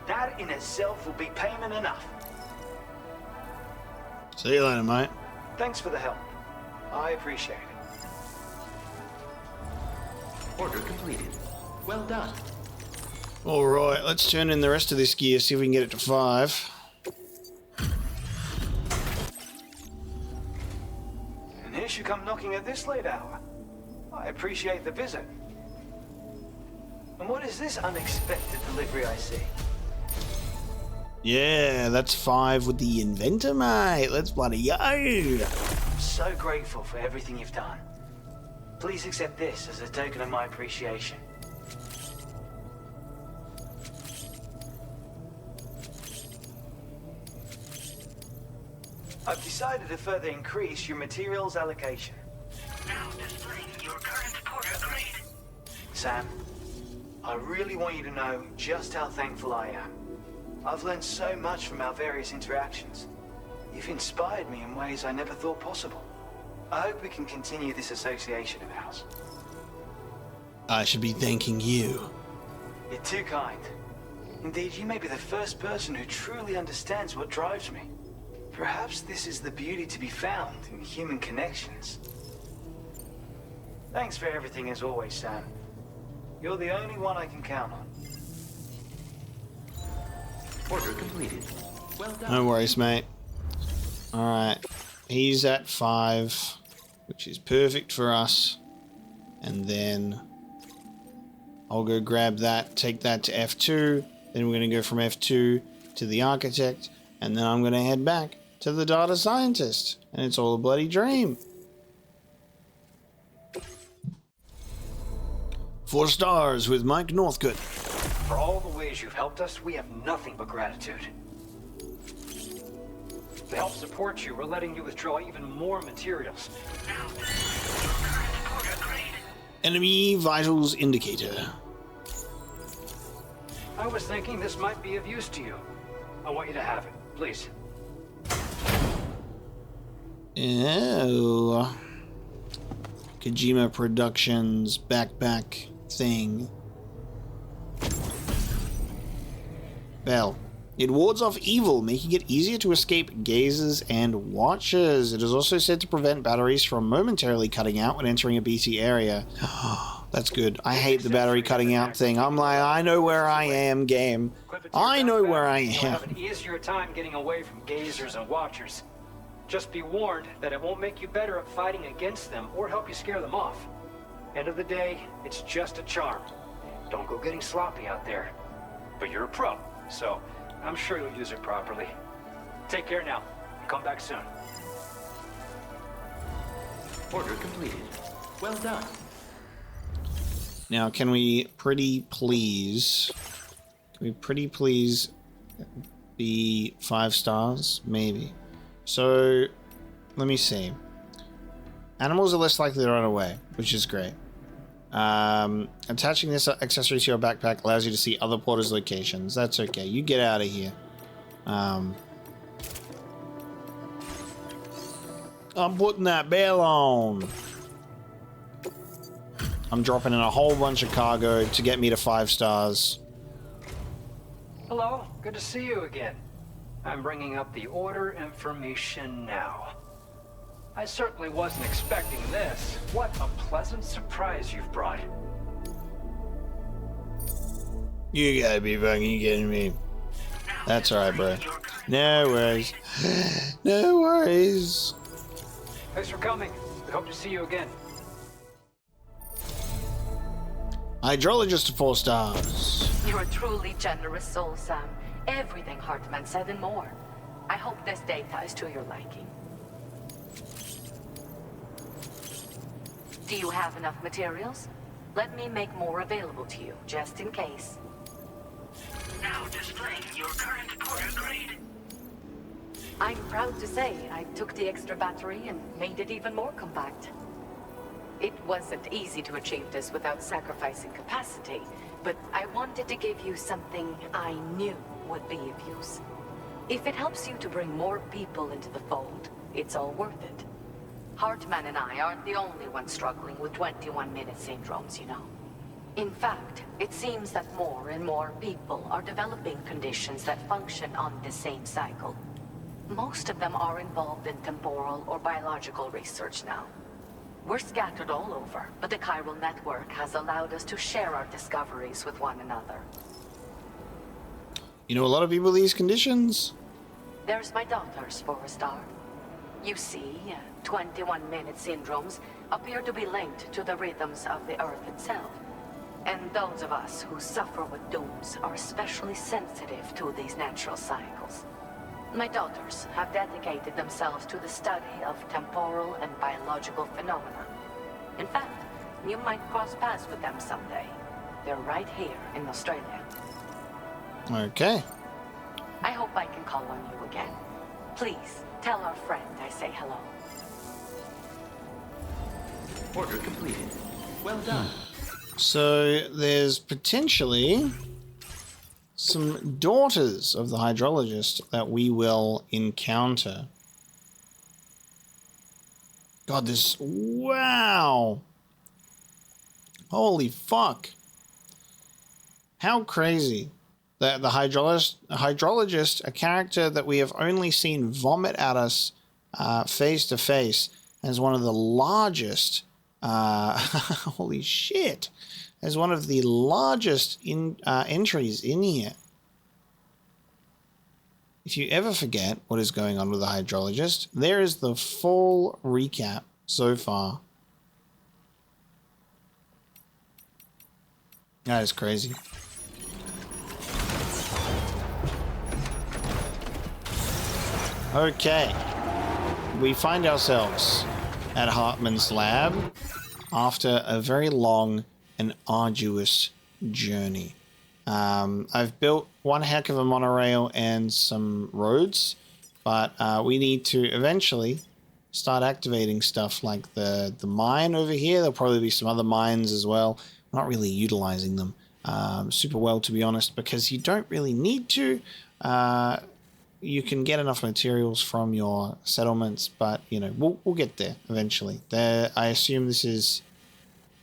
That in itself will be payment enough. See you later, mate. Thanks for the help. I appreciate it. Order completed. Well done. Alright, let's turn in the rest of this gear, see if we can get it to 5. And here she come knocking at this late hour. I appreciate the visit. And what is this unexpected delivery I see? Yeah, that's 5 with the Inventor, mate. Let's bloody go. I'm so grateful for everything you've done. Please accept this as a token of my appreciation. I've decided to further increase your materials allocation. Now displaying your current porter grade. Sam, I really want you to know just how thankful I am. I've learned so much from our various interactions. You've inspired me in ways I never thought possible. I hope we can continue this association of ours. I should be thanking you. You're too kind. Indeed, you may be the first person who truly understands what drives me. Perhaps this is the beauty to be found in human connections. Thanks for everything as always, Sam. You're the only one I can count on. Order completed. Well done. No worries, mate. Alright. He's at 5, which is perfect for us. And then I'll go grab that, take that to F2. Then we're going to go from F2 to the architect. And then I'm going to head back to the data scientist. And it's all a bloody dream. 4 stars with Mike Northcote. For all the ways you've helped us, we have nothing but gratitude. To help support you, we're letting you withdraw even more materials. Enemy vitals indicator. I was thinking this might be of use to you. I want you to have it, please. Oh. Kojima Productions backpack thing. Bell. It wards off evil, making it easier to escape gazers and watchers. It is also said to prevent batteries from momentarily cutting out when entering a BT area. That's good. I hate the battery cutting out thing. I'm like, I know where I am, game. I know where I You'll have am. an easier time getting away from gazers and watchers. Just be warned that it won't make you better at fighting against them or help you scare them off. End of the day, it's just a charm. Don't go getting sloppy out there. But you're a pro, so I'm sure you'll use it properly. Take care now, and come back soon. Order completed. Well done. Now, can we pretty please be 5 stars? Maybe. So, let me see. Animals are less likely to run away, which is great. Attaching this accessory to your backpack allows you to see other porters' locations. That's okay. You get out of here. I'm putting that bell on. I'm dropping in a whole bunch of cargo to get me to 5 stars. Hello, good to see you again. I'm bringing up the order information now. I certainly wasn't expecting this. What a pleasant surprise you've brought. You gotta be fucking kidding me. That's alright, bro. No worries. No worries. Thanks for coming. We hope to see you again. Hydrologist to 4 stars. You're a truly generous soul, Sam. Everything Hartman said and more. I hope this data is to your liking. Do you have enough materials? Let me make more available to you, just in case. Now displaying your current porter grade. I'm proud to say I took the extra battery and made it even more compact. It wasn't easy to achieve this without sacrificing capacity, but I wanted to give you something I knew would be of use. If it helps you to bring more people into the fold, it's all worth it. Hartman and I aren't the only ones struggling with 21-minute syndromes, you know. In fact, it seems that more and more people are developing conditions that function on the same cycle. Most of them are involved in temporal or biological research now. We're scattered all over, but the chiral network has allowed us to share our discoveries with one another. You know a lot of people with these conditions? There's my daughters, for a start. You see, 21-minute syndromes appear to be linked to the rhythms of the Earth itself. And those of us who suffer with dooms are especially sensitive to these natural cycles. My daughters have dedicated themselves to the study of temporal and biological phenomena. In fact, you might cross paths with them someday. They're right here in Australia. Okay. I hope I can call on you again. Please, tell our friend I say hello. Order completed. Well done. So there's potentially some daughters of the hydrologist that we will encounter. God, this... Wow! Holy fuck. How crazy that the hydrologist, a character that we have only seen vomit at us face to face, as one of the largest... holy shit! As one of the largest entries in here. If you ever forget what is going on with the hydrologist, there is the full recap so far. That is crazy. Okay. We find ourselves at Hartman's lab after a very long and arduous journey. I've built one heck of a monorail and some roads, but we need to eventually start activating stuff like the mine over here. There'll probably be some other mines as well. I'm not really utilizing them super well, to be honest, because you don't really need to. You can get enough materials from your settlements, but you know, we'll get there eventually. I assume this is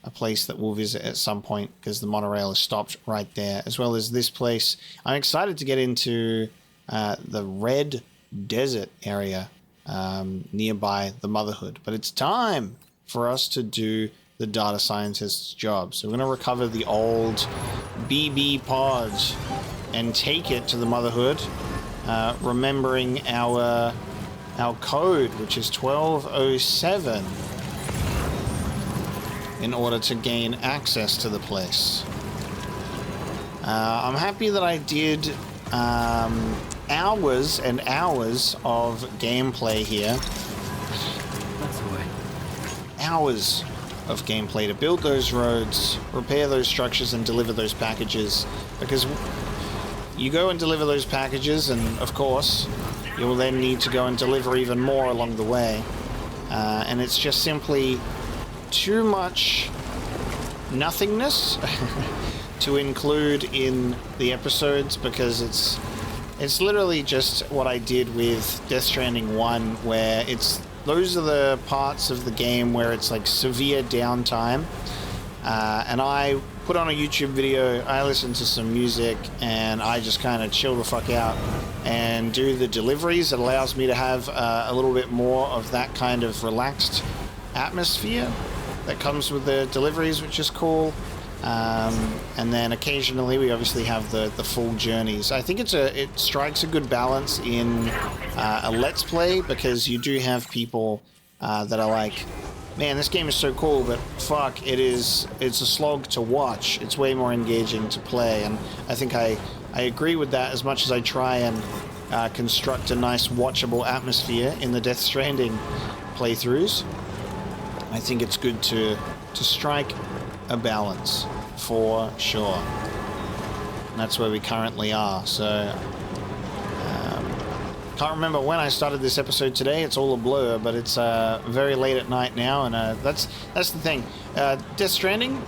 a place that we'll visit at some point because the monorail is stopped right there, as well as this place. I'm excited to get into the Red Desert area nearby the Motherhood, but it's time for us to do the data scientist's job. So we're going to recover the old BB pod and take it to the Motherhood, remembering our code, which is 1207. In order to gain access to the place. I'm happy that I did hours and hours of gameplay here. That's the way. Hours of gameplay to build those roads, repair those structures, and deliver those packages. Because you go and deliver those packages, and of course, you will then need to go and deliver even more along the way. And it's just simply too much nothingness to include in the episodes, because it's literally just what I did with Death Stranding 1, where those are the parts of the game where it's like severe downtime, and I put on a YouTube video, I listen to some music, and I just kind of chill the fuck out and do the deliveries. It allows me to have a little bit more of that kind of relaxed atmosphere that comes with the deliveries, which is cool. And then occasionally we obviously have the full journeys. I think it strikes a good balance in a Let's Play, because you do have people that are like, man, this game is so cool, but fuck, it's a slog to watch. It's way more engaging to play, and I think I agree with that as much as I try and construct a nice watchable atmosphere in the Death Stranding playthroughs. I think it's good to strike a balance, for sure. And that's where we currently are. So, can't remember when I started this episode today. It's all a blur, but it's very late at night now, and that's the thing. Death Stranding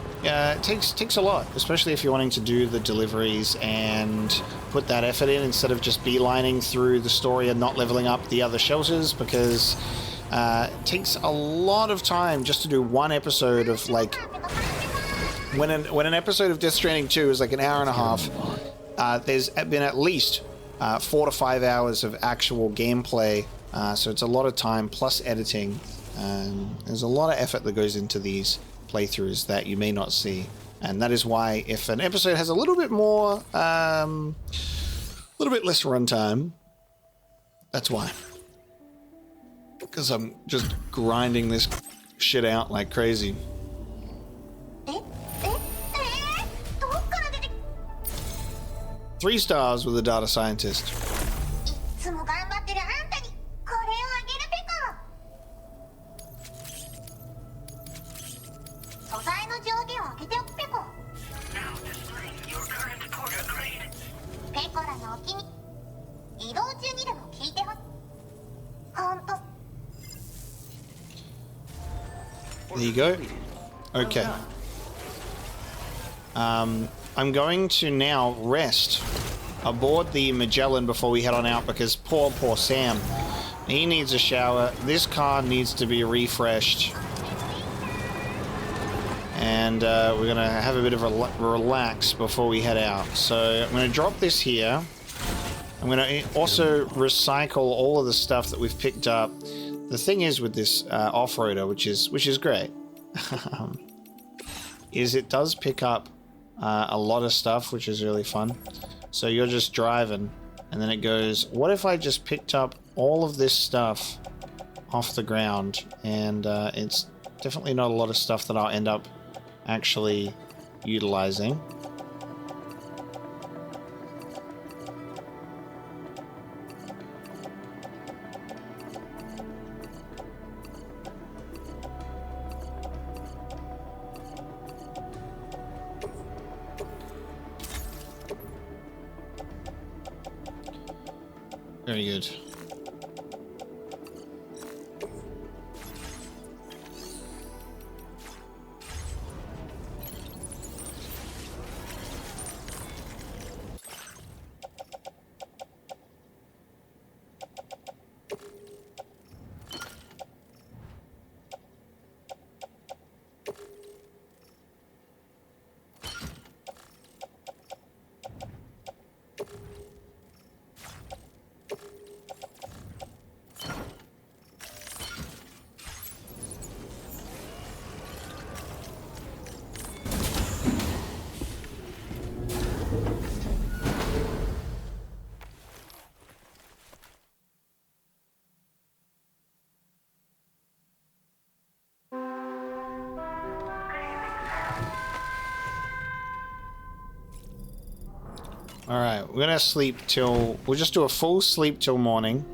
takes a lot, especially if you're wanting to do the deliveries and put that effort in instead of just beelining through the story and not leveling up the other shelters, because it takes a lot of time just to do one episode of, like, when an episode of Death Stranding 2 is like an hour and a half, there's been at least 4 to 5 hours of actual gameplay, so it's a lot of time plus editing. There's a lot of effort that goes into these playthroughs that you may not see, and that is why if an episode has a little bit more, a little bit less runtime, that's why. Because I'm just grinding this shit out like crazy. 3 stars with a data scientist. いつも頑張ってるあんたにこれをあげるペコ。素材の上限を上げておくペコ。Now displaying your current porter grade. ペコラのお気に移動中にでも聞いてほしい。There you go. Okay. I'm going to now rest aboard the Magellan before we head on out because poor Sam. He needs a shower. This car needs to be refreshed. And we're going to have a bit of a relax before we head out. So I'm going to drop this here. I'm going to also recycle all of the stuff that we've picked up. The thing is with this off-roader, which is great, is it does pick up a lot of stuff, which is really fun. So you're just driving, and then it goes, what if I just picked up all of this stuff off the ground? And it's definitely not a lot of stuff that I'll end up actually utilizing. Very good. Alright, we're gonna sleep till... We'll just do a full sleep till morning.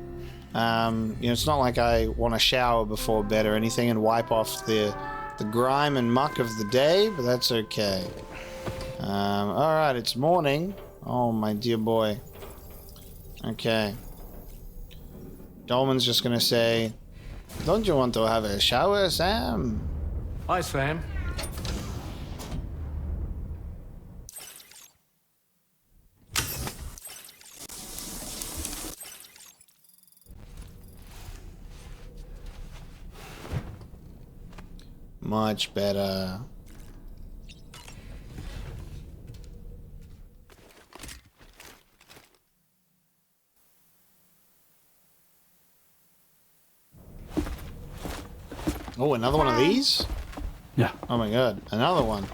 You know, it's not like I want to shower before bed or anything and wipe off the grime and muck of the day, but that's okay. Alright, it's morning. Oh, my dear boy. Okay. Dolman's just gonna say, don't you want to have a shower, Sam? Hi, Sam. Much better. Oh, another one of these? Yeah. Oh my god, another one.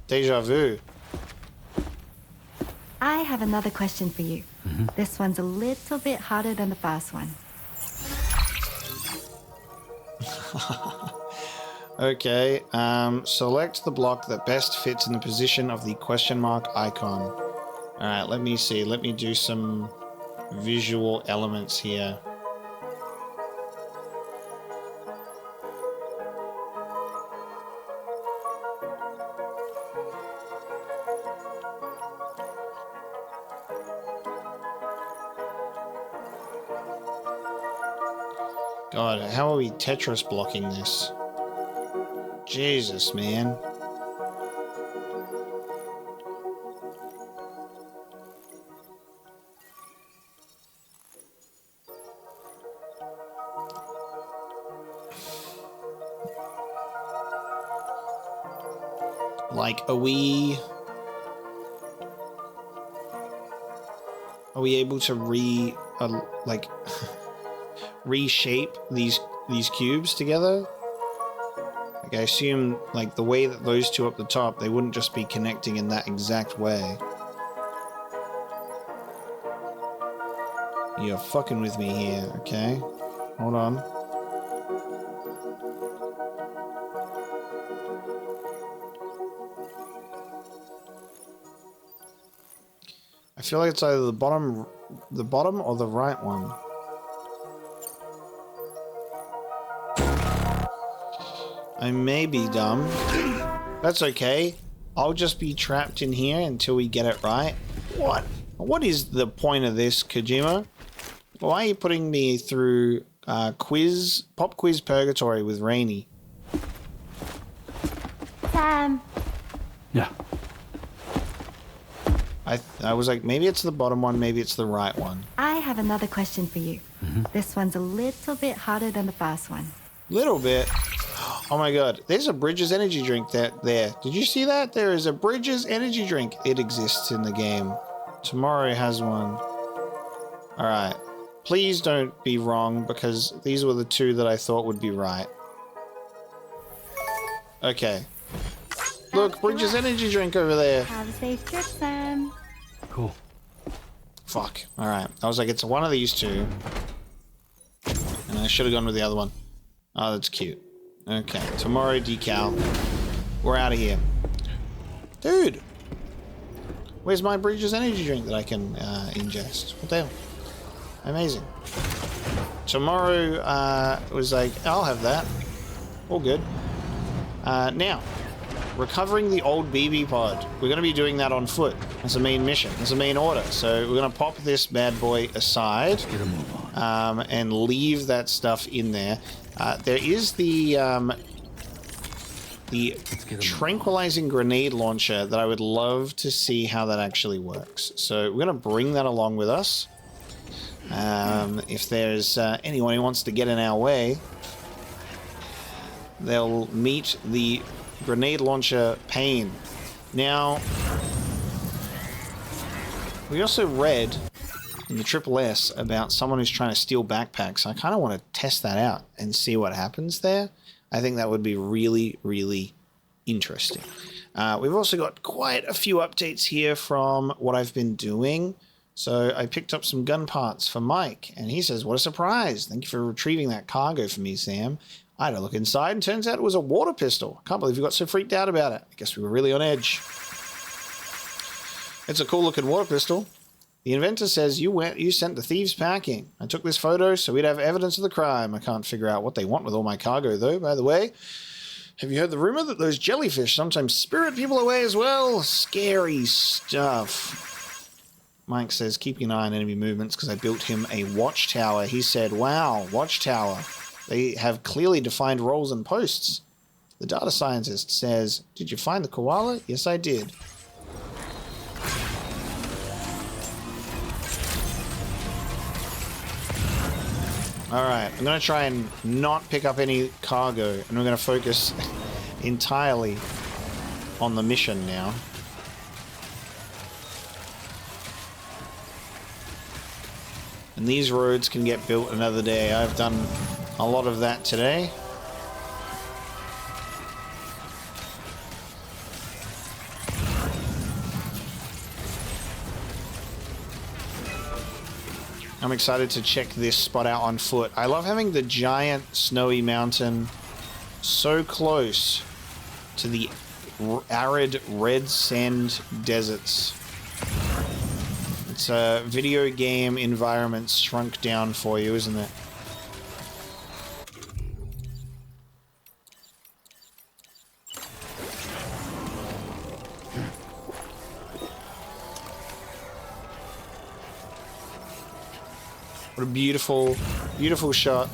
Deja vu. I have another question for you. This one's a little bit harder than the first one. Okay, select the block that best fits in the position of the question mark icon. Alright, let me see. Let me do some visual elements here. God, how are we Tetris blocking this? Jesus, man. Like, are we able to reshape these cubes together? Like, I assume, like, the way that those two up the top, they wouldn't just be connecting in that exact way. You're fucking with me here, okay? Hold on. I feel like it's either the bottom or the right one. I may be dumb. That's okay. I'll just be trapped in here until we get it right. What? What is the point of this, Kojima? Why are you putting me through pop quiz purgatory with Rainy? Sam. Yeah. I was like, maybe it's the bottom one, maybe it's the right one. I have another question for you. This one's a little bit harder than the first one. Little bit. Oh my god, there's a Bridges energy drink there. Did you see that? There is a Bridges energy drink. It exists in the game. Tomorrow has one. Alright. Please don't be wrong, because these were the two that I thought would be right. Okay. Look, Bridges energy drink over there. Have a safe trip, Sam. Cool. Fuck. Alright. I was like, it's one of these two. And I should have gone with the other one. Oh, that's cute. Okay. Tomorrow decal. We're out of here. Dude! Where's my Bridges energy drink that I can ingest? What the hell? Amazing. Tomorrow was like, I'll have that. All good. Now, recovering the old BB pod. We're going to be doing that on foot. That's a main mission. That's a main order. So we're going to pop this bad boy aside. Get a move on. And leave that stuff in there. There is the tranquilizing grenade launcher that I would love to see how that actually works. So we're going to bring that along with us. If there's anyone who wants to get in our way, they'll meet the grenade launcher pain. Now, we also read in the Triple S about someone who's trying to steal backpacks. I kind of want to test that out and see what happens there. I think that would be really, really interesting. We've also got quite a few updates here from what I've been doing. So I picked up some gun parts for Mike, and he says, what a surprise. Thank you for retrieving that cargo for me, Sam. I had a look inside, and turns out it was a water pistol. I can't believe you got so freaked out about it. I guess we were really on edge. It's a cool-looking water pistol. The inventor says you sent the thieves packing. I took this photo so we'd have evidence of the crime. I can't figure out what they want with all my cargo, though, by the way. Have you heard the rumor that those jellyfish sometimes spirit people away as well? Scary stuff. Mike says, keeping an eye on enemy movements because I built him a watchtower. He said, wow, watchtower. They have clearly defined roles and posts. The data scientist says, did you find the koala? Yes, I did. Alright, I'm going to try and not pick up any cargo, and we're going to focus entirely on the mission now. And these roads can get built another day. I've done a lot of that today. I'm excited to check this spot out on foot. I love having the giant snowy mountain so close to the arid red sand deserts. It's a video game environment shrunk down for you, isn't it? What a beautiful, beautiful shot.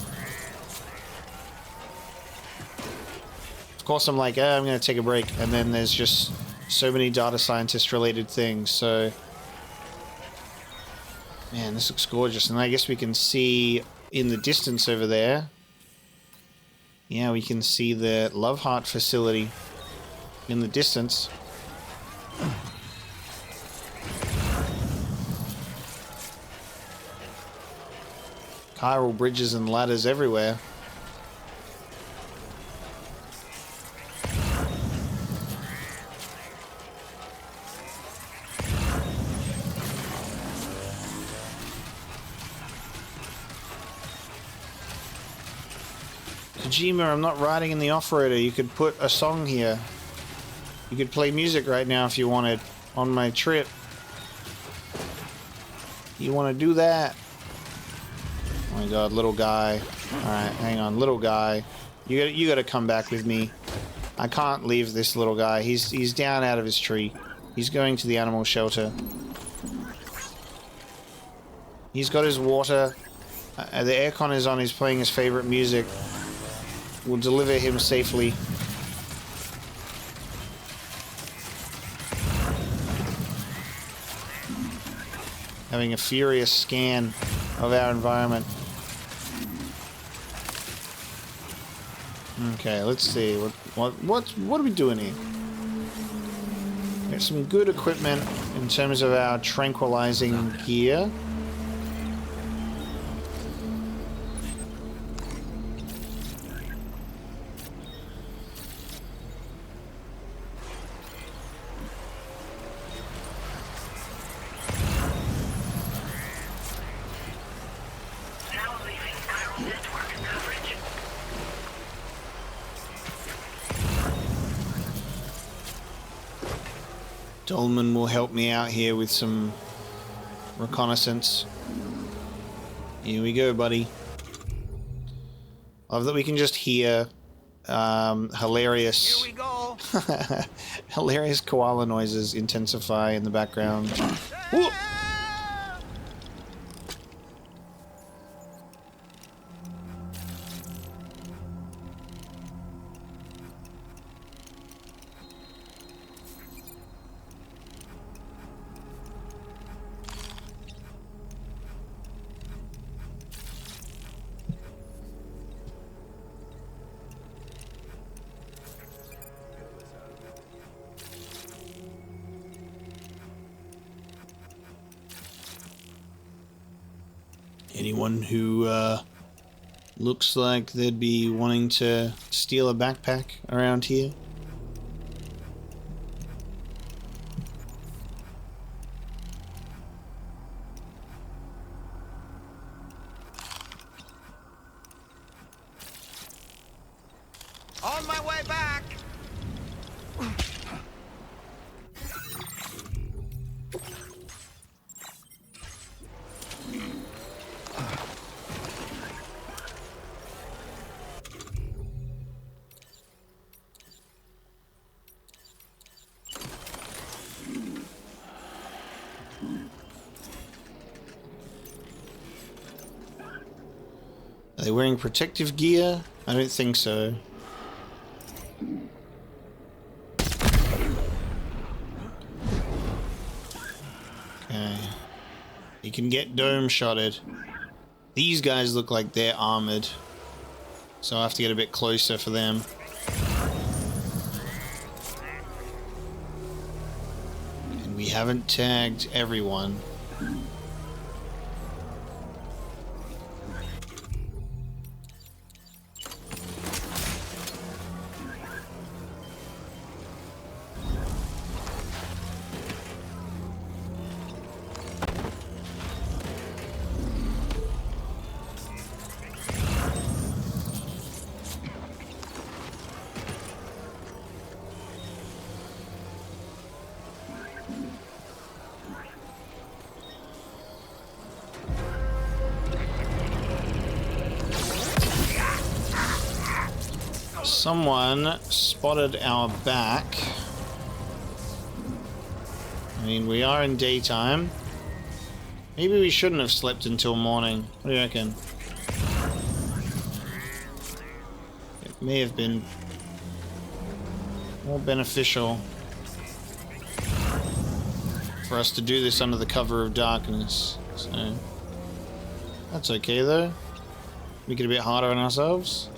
Of course, I'm like, I'm going to take a break. And then there's just so many data scientist related things. So, man, this looks gorgeous. And I guess we can see in the distance over there. Yeah, we can see the Love Heart facility in the distance. Chiral bridges and ladders everywhere. Kojima, I'm not riding in the off-roader. You could put a song here. You could play music right now if you wanted on my trip. You want to do that? Oh my god, little guy. Alright, hang on, little guy. You gotta come back with me. I can't leave this little guy. He's down out of his tree. He's going to the animal shelter. He's got his water. The aircon is on. He's playing his favorite music. We'll deliver him safely. having a furious scan of our environment. Okay, let's see. What are we doing here? Got some good equipment in terms of our tranquilizing gear. Dolman will help me out here with some reconnaissance. Here we go, buddy. Love that we can just hear hilarious Here we go. hilarious koala noises intensify in the background. Whoa! Anyone who looks like they'd be wanting to steal a backpack around here? On my way back. Are they wearing protective gear? I don't think so. Okay. You can get dome shotted. These guys look like they're armored, so I have to get a bit closer for them. And we haven't tagged everyone. Someone spotted our back. I mean, we are in daytime. Maybe we shouldn't have slept until morning. What do you reckon? It may have been more beneficial for us to do this under the cover of darkness. So that's okay though. Make it a bit harder on ourselves.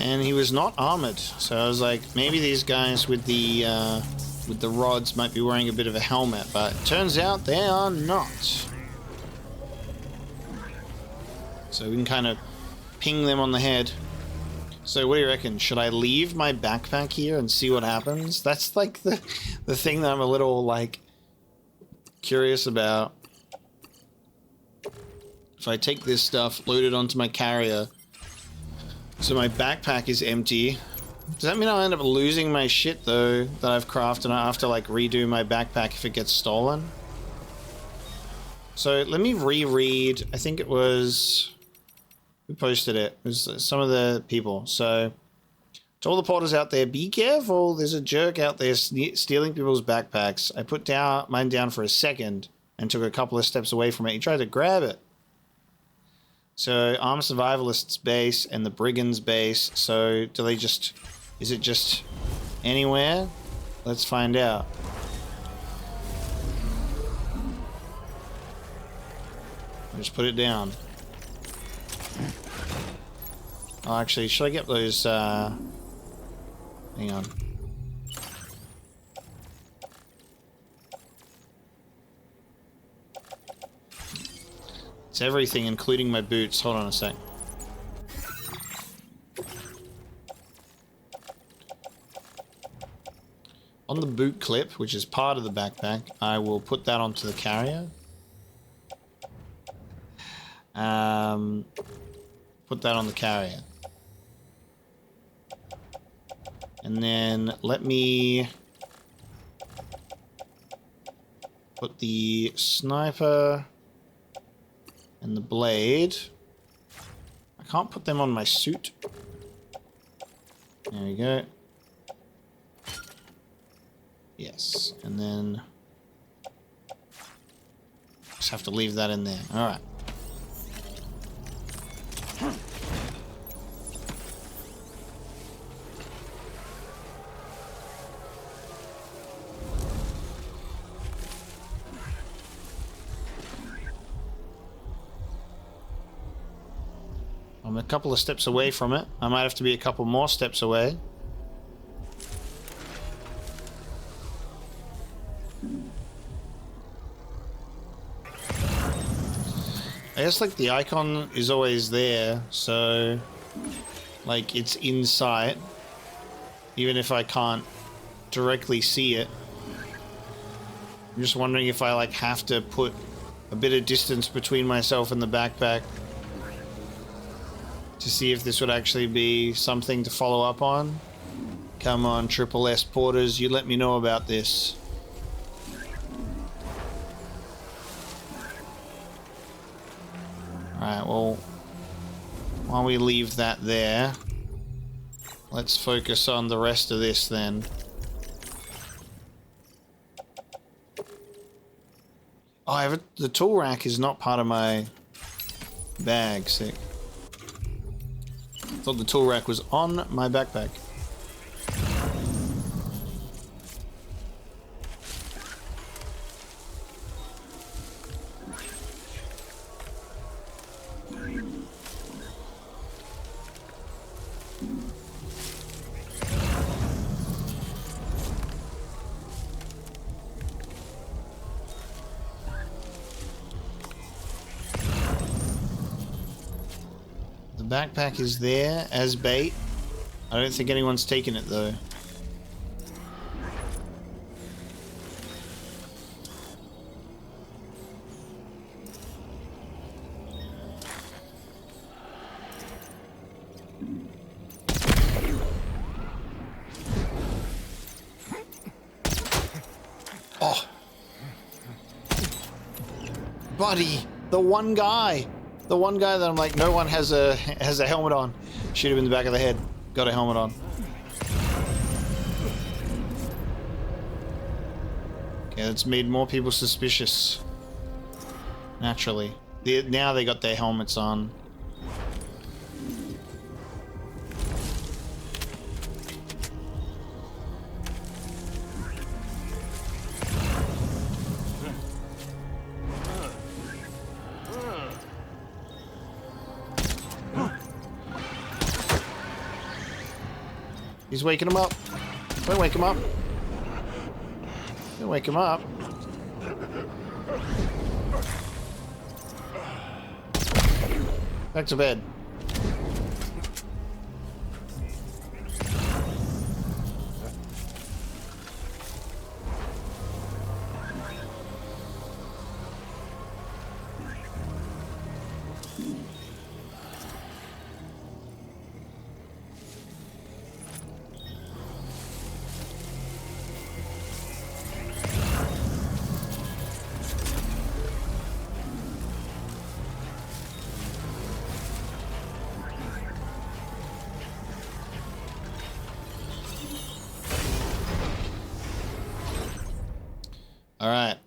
And he was not armored, so I was like, maybe these guys with the rods might be wearing a bit of a helmet, but it turns out they are not. So we can kind of ping them on the head. So what do you reckon? Should I leave my backpack here and see what happens? That's like the thing that I'm a little like curious about. If I take this stuff, load it onto my carrier, So my backpack is empty. Does that mean I'll end up losing my shit, though, that I've crafted, and I have to, like, redo my backpack if it gets stolen? So let me reread. I think it was... Who posted it? It was some of the people. So, to all the porters out there, be careful. There's a jerk out there stealing people's backpacks. I put mine down for a second and took a couple of steps away from it. He tried to grab it. So, Armed Survivalist's base and the Brigands base. So, do they just... Is it just anywhere? Let's find out. Just put it down. Oh, actually, should I get those, hang on. It's everything, including my boots. Hold on a sec. On the boot clip, which is part of the backpack, I will put that onto the carrier. Put that on the carrier. And then let me put the sniper and the blade. I can't put them on my suit. There we go. Yes, and then just have to leave that in there. All right. I'm a couple of steps away from it. I might have to be a couple more steps away. I guess, like, the icon is always there, so, like, it's in sight, even if I can't directly see it. I'm just wondering if I, like, have to put a bit of distance between myself and the backpack to see if this would actually be something to follow up on. Come on, Triple S porters, you let me know about this. Alright, well, while we leave that there, let's focus on the rest of this then. Oh, I have the tool rack is not part of my bag. Sick. I thought the tool rack was on my backpack. Backpack is there as bait. I don't think anyone's taken it though. Oh, buddy, the one guy that I'm like, no one has a helmet on. Shoot him in the back of the head. Got a helmet on. Okay, that's made more people suspicious. Naturally. Now they got their helmets on. He's waking him up. Don't wake him up. Don't wake him up. Back to bed.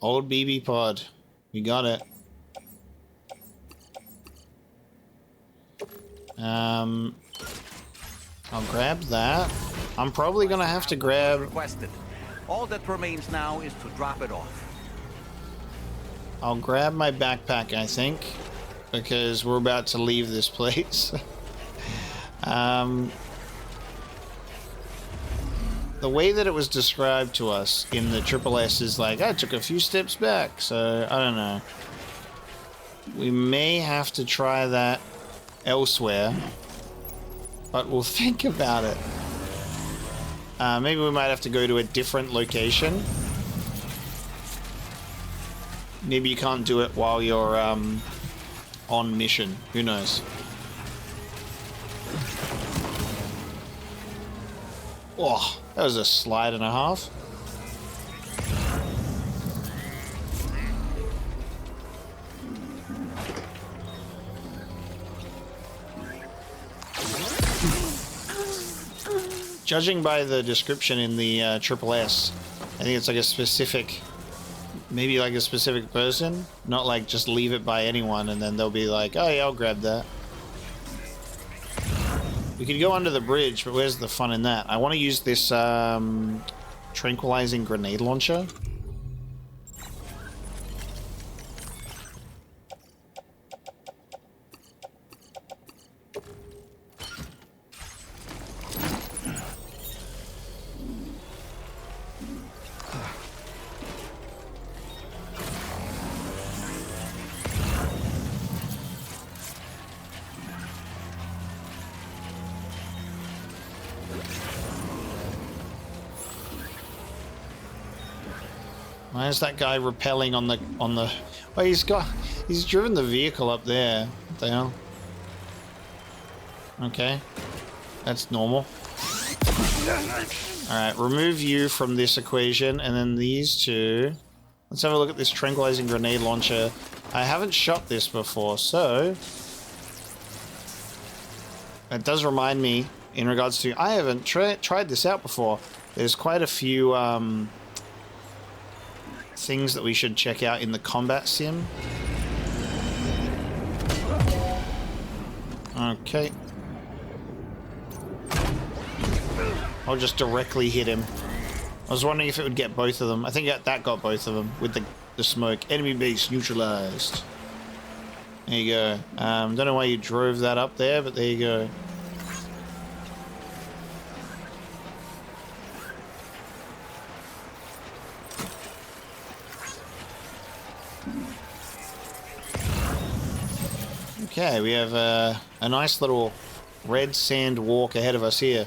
Old BB pod. We got it. I'll grab that. I'm probably gonna have to grab... Requested. All that remains now is to drop it off. I'll grab my backpack, I think, because we're about to leave this place. The way that it was described to us in the Triple S is like, I took a few steps back, so I don't know. We may have to try that elsewhere, but we'll think about it. Maybe we might have to go to a different location. Maybe you can't do it while you're on mission. Who knows? Oh, that was a slide and a half. Judging by the description in the Triple S, I think it's like a specific, maybe like a specific person, not like just leave it by anyone and then they'll be like, oh yeah, I'll grab that. We could go under the bridge, but where's the fun in that? I want to use this tranquilizing grenade launcher. Why is that guy rappelling on the oh, he's driven the vehicle up there. What the hell? Okay. That's normal. Alright, remove you from this equation, and then these two. Let's have a look at this tranquilizing grenade launcher. I haven't shot this before, so it does remind me in regards to I haven't tried this out before. There's quite a few things that we should check out in the combat sim. Okay. I'll just directly hit him. I was wondering if it would get both of them. I think that got both of them with the smoke. Enemy base neutralized. There you go. Don't know why you drove that up there, but there you go. Okay, we have a nice little red sand walk ahead of us here.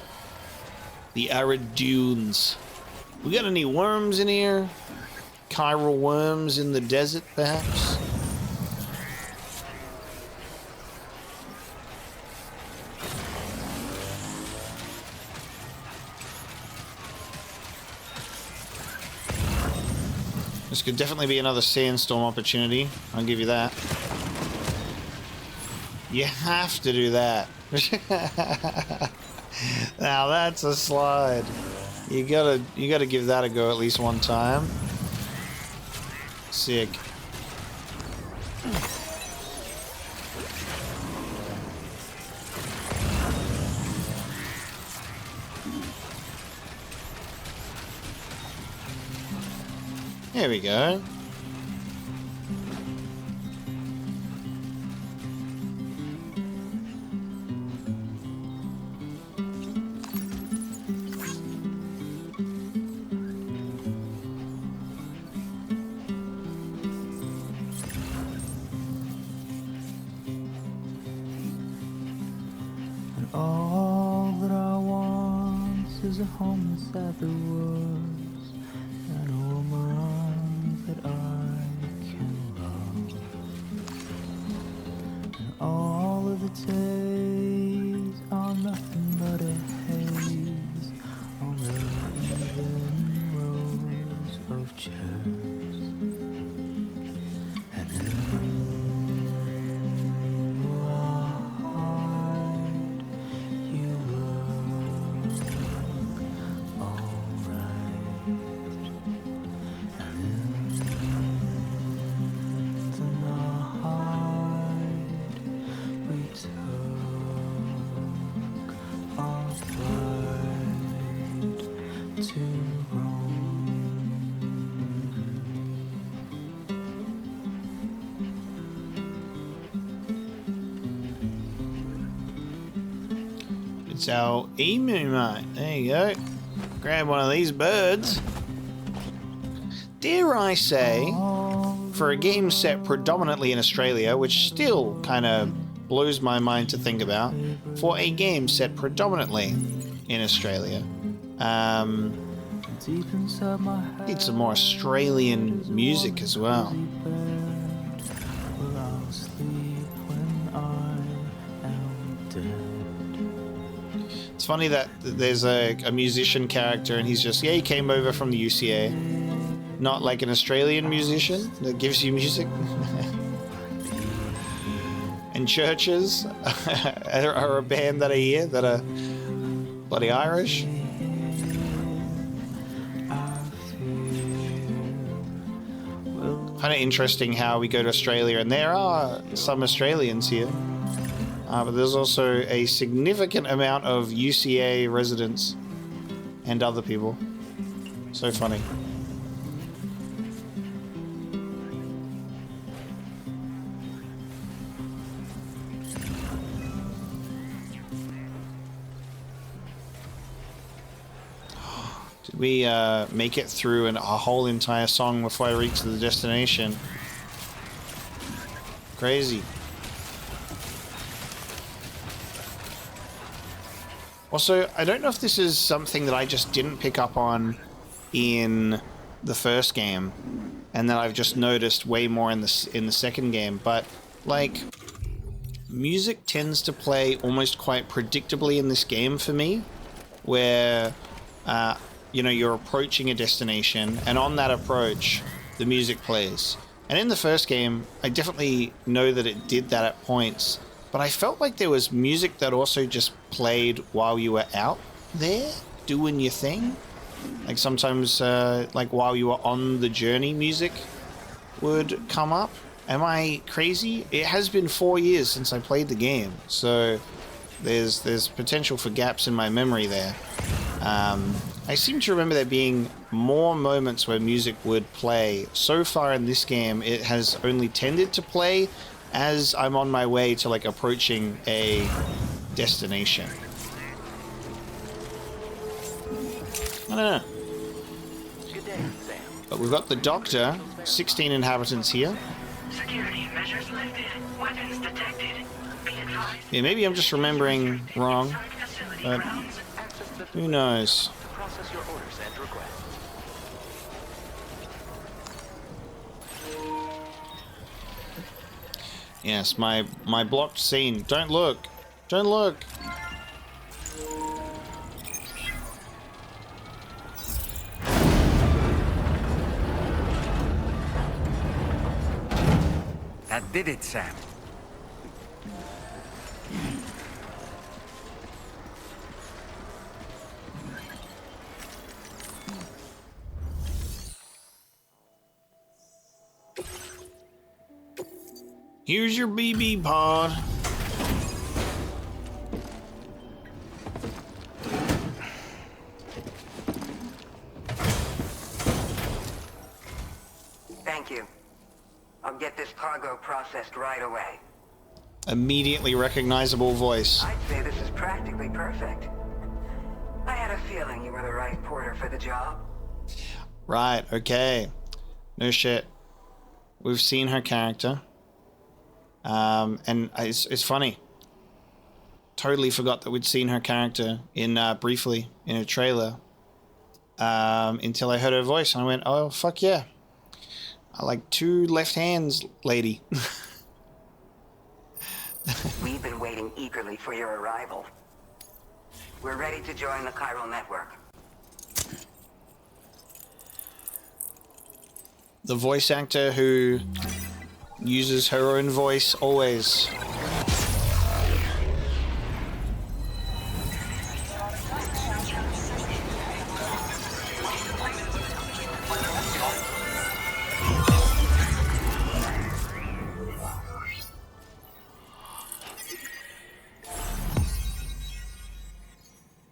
The arid dunes. We got any worms in here? Chiral worms in the desert, perhaps? This could definitely be another sandstorm opportunity. I'll give you that. You have to do that. Now that's a slide. You gotta give that a go at least one time. Sick. There we go. All that I want is a home inside the woods and a woman that I can love. And all of the days are nothing but a haze on the even rows of chairs. And you look alright. to roam. It's our emu, mate. There you go. Grab one of these birds. Dare I say, for a game set predominantly in Australia, which still kind of blows my mind to think about, for a game set predominantly in Australia, need some more Australian music as well. It's funny that there's a musician character and he's just, yeah, he came over from the UCA. Not like an Australian musician that gives you music. And Churches are a band that are here that are bloody Irish. Kind of interesting how we go to Australia and there are some Australians here. But there's also a significant amount of UCA residents and other people. So funny. Did we make it through a whole entire song before I reach the destination? Crazy. Also, I don't know if this is something that I just didn't pick up on in the first game, and that I've just noticed way more in the second game, but like music tends to play almost quite predictably in this game for me, where you know, you're approaching a destination, and on that approach, the music plays. And in the first game, I definitely know that it did that at points. But I felt like there was music that also just played while you were out there doing your thing. Like sometimes, like while you were on the journey, music would come up. Am I crazy? It has been 4 years since I played the game, so there's potential for gaps in my memory there. I seem to remember there being more moments where music would play. So far in this game, it has only tended to play as I'm on my way to like approaching a destination. I don't know. Good day, Sam. But we've got the doctor, 16 inhabitants here. Security measures lifted. Weapons detected. Be advised. Yeah, maybe I'm just remembering wrong, but who knows? Process your orders and requests. Yes, my blocked scene. Don't look. Don't look. That did it, Sam. Here's your BB pod. Thank you. I'll get this cargo processed right away. Immediately recognizable voice. I'd say this is practically perfect. I had a feeling you were the right porter for the job. Right, okay. No shit. We've seen her character. And it's funny. Totally forgot that we'd seen her character in briefly in a trailer. Until I heard her voice and I went, oh, fuck yeah. I like 2 left hands, lady. We've been waiting eagerly for your arrival. We're ready to join the chiral network. The voice actor who uses her own voice always.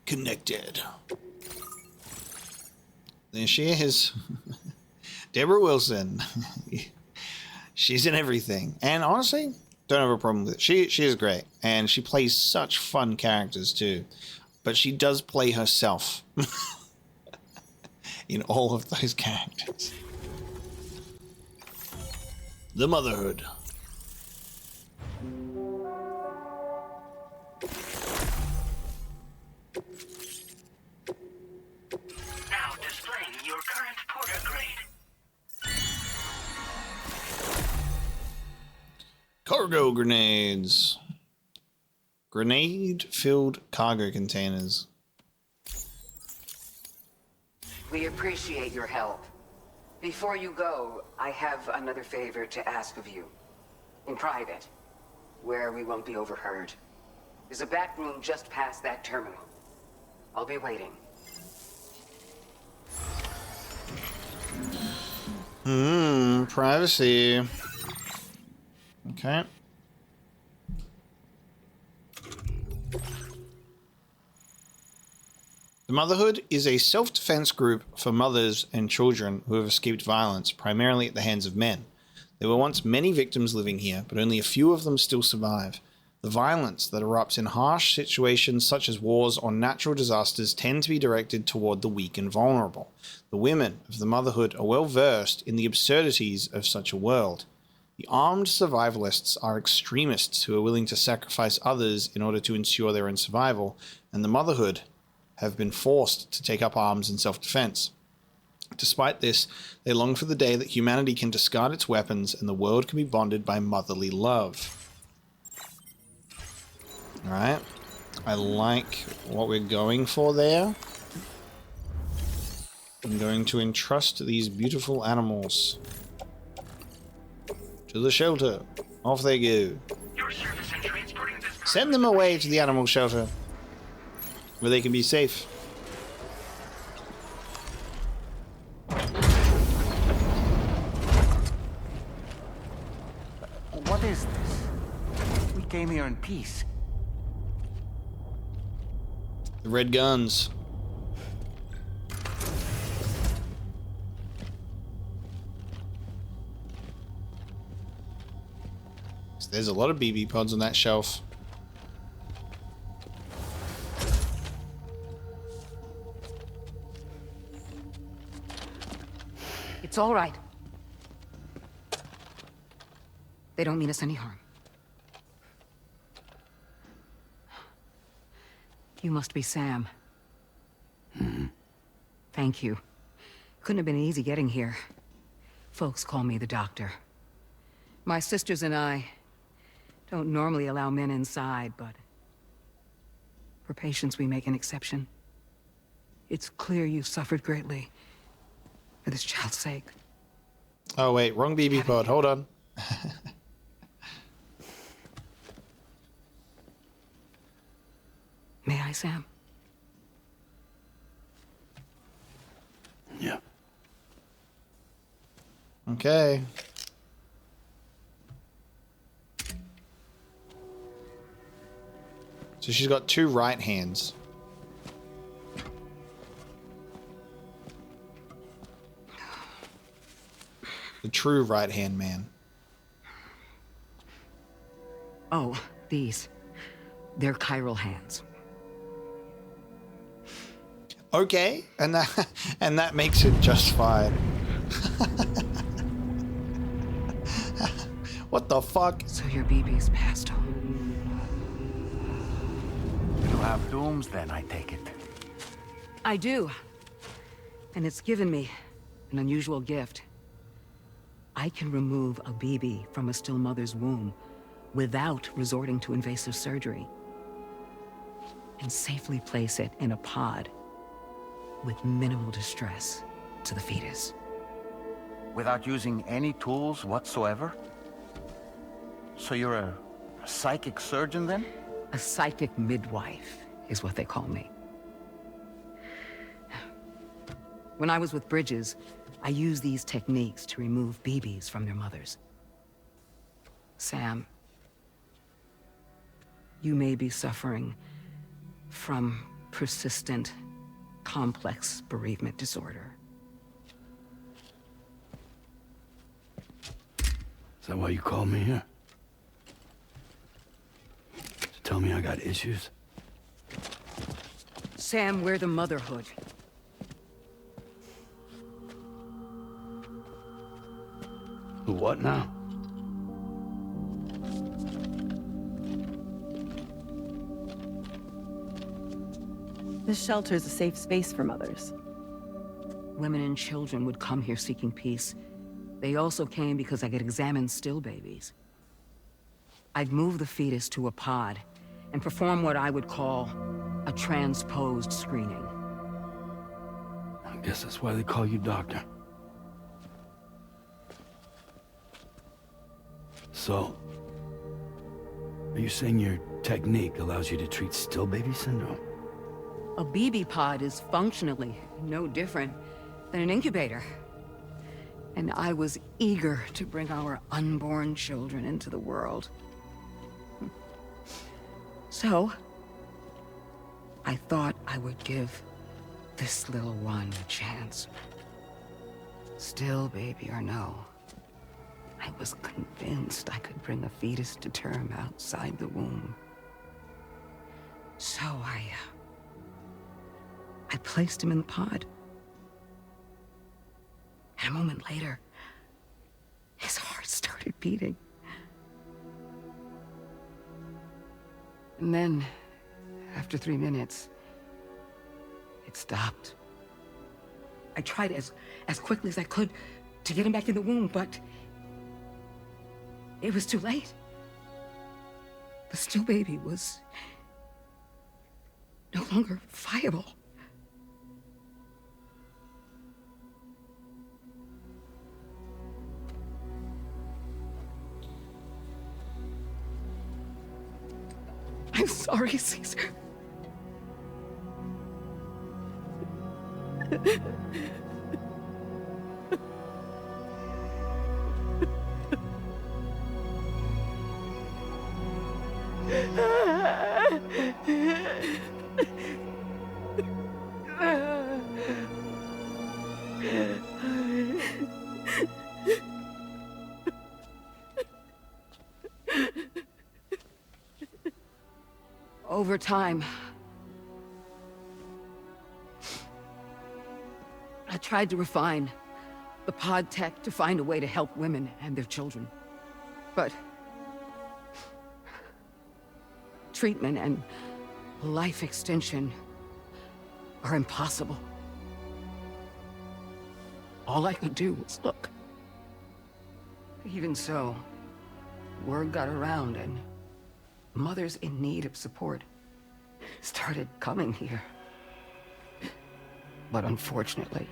Connected. There she is. Deborah Wilson. She's in everything. And honestly, don't have a problem with it. She is great. And she plays such fun characters too. But she does play herself in all of those characters. The Motherhood. Now displaying your current porter grade. Cargo grenades. Grenade-filled cargo containers. We appreciate your help. Before you go, I have another favor to ask of you. In private, where we won't be overheard. There's a back room just past that terminal. I'll be waiting. Privacy. Okay. The Motherhood is a self-defense group for mothers and children who have escaped violence, primarily at the hands of men. There were once many victims living here, but only a few of them still survive. The violence that erupts in harsh situations such as wars or natural disasters tend to be directed toward the weak and vulnerable. The women of the Motherhood are well versed in the absurdities of such a world. The armed survivalists are extremists who are willing to sacrifice others in order to ensure their own survival, and the Motherhood have been forced to take up arms in self-defense. Despite this, they long for the day that humanity can discard its weapons and the world can be bonded by motherly love. Alright, I like what we're going for there. I'm going to entrust these beautiful animals to the shelter. Off they go. Send them away to the animal shelter, where they can be safe. What is this? We came here in peace. The red guns. So there's a lot of BB pods on that shelf. It's all right. They don't mean us any harm. You must be Sam. Thank you. Couldn't have been easy getting here. Folks call me the doctor. My sisters and I don't normally allow men inside, but for patients we make an exception. It's clear you've suffered greatly for this child's sake. Oh wait, wrong BB pod. Hold on. May I, Sam? Yeah. Okay. So she's got two right hands. The true right-hand man. Oh, these. They're chiral hands. Okay, and that makes it just fine. What the fuck? So your BB's passed on. You have dooms then, I take it. I do. And it's given me an unusual gift. I can remove a BB from a still mother's womb without resorting to invasive surgery. And safely place it in a pod with minimal distress to the fetus. Without using any tools whatsoever? So you're a psychic surgeon then? A psychic midwife is what they call me. When I was with Bridges, I used these techniques to remove BBs from their mothers. Sam, you may be suffering from persistent, complex bereavement disorder. Is that why you called me here? To tell me I got issues? Sam, we're the Motherhood. The what now? This shelter is a safe space for mothers. Women and children would come here seeking peace. They also came because I could examine still babies. I'd move the fetus to a pod and perform what I would call a transposed screening. I guess that's why they call you doctor. So, are you saying your technique allows you to treat still baby syndrome? A BB pod is functionally no different than an incubator. And I was eager to bring our unborn children into the world. So, I thought I would give this little one a chance. Still baby or no, I was convinced I could bring a fetus to term outside the womb. So I placed him in the pod. And a moment later, his heart started beating. And then, after 3 minutes, it stopped. I tried as quickly as I could to get him back in the womb, but it was too late. The still baby was no longer viable. I'm sorry, Caesar. Over time, I tried to refine the pod tech to find a way to help women and their children. But treatment and life extension are impossible. All I could do was look. Even so, word got around and mothers in need of support started coming here. But unfortunately,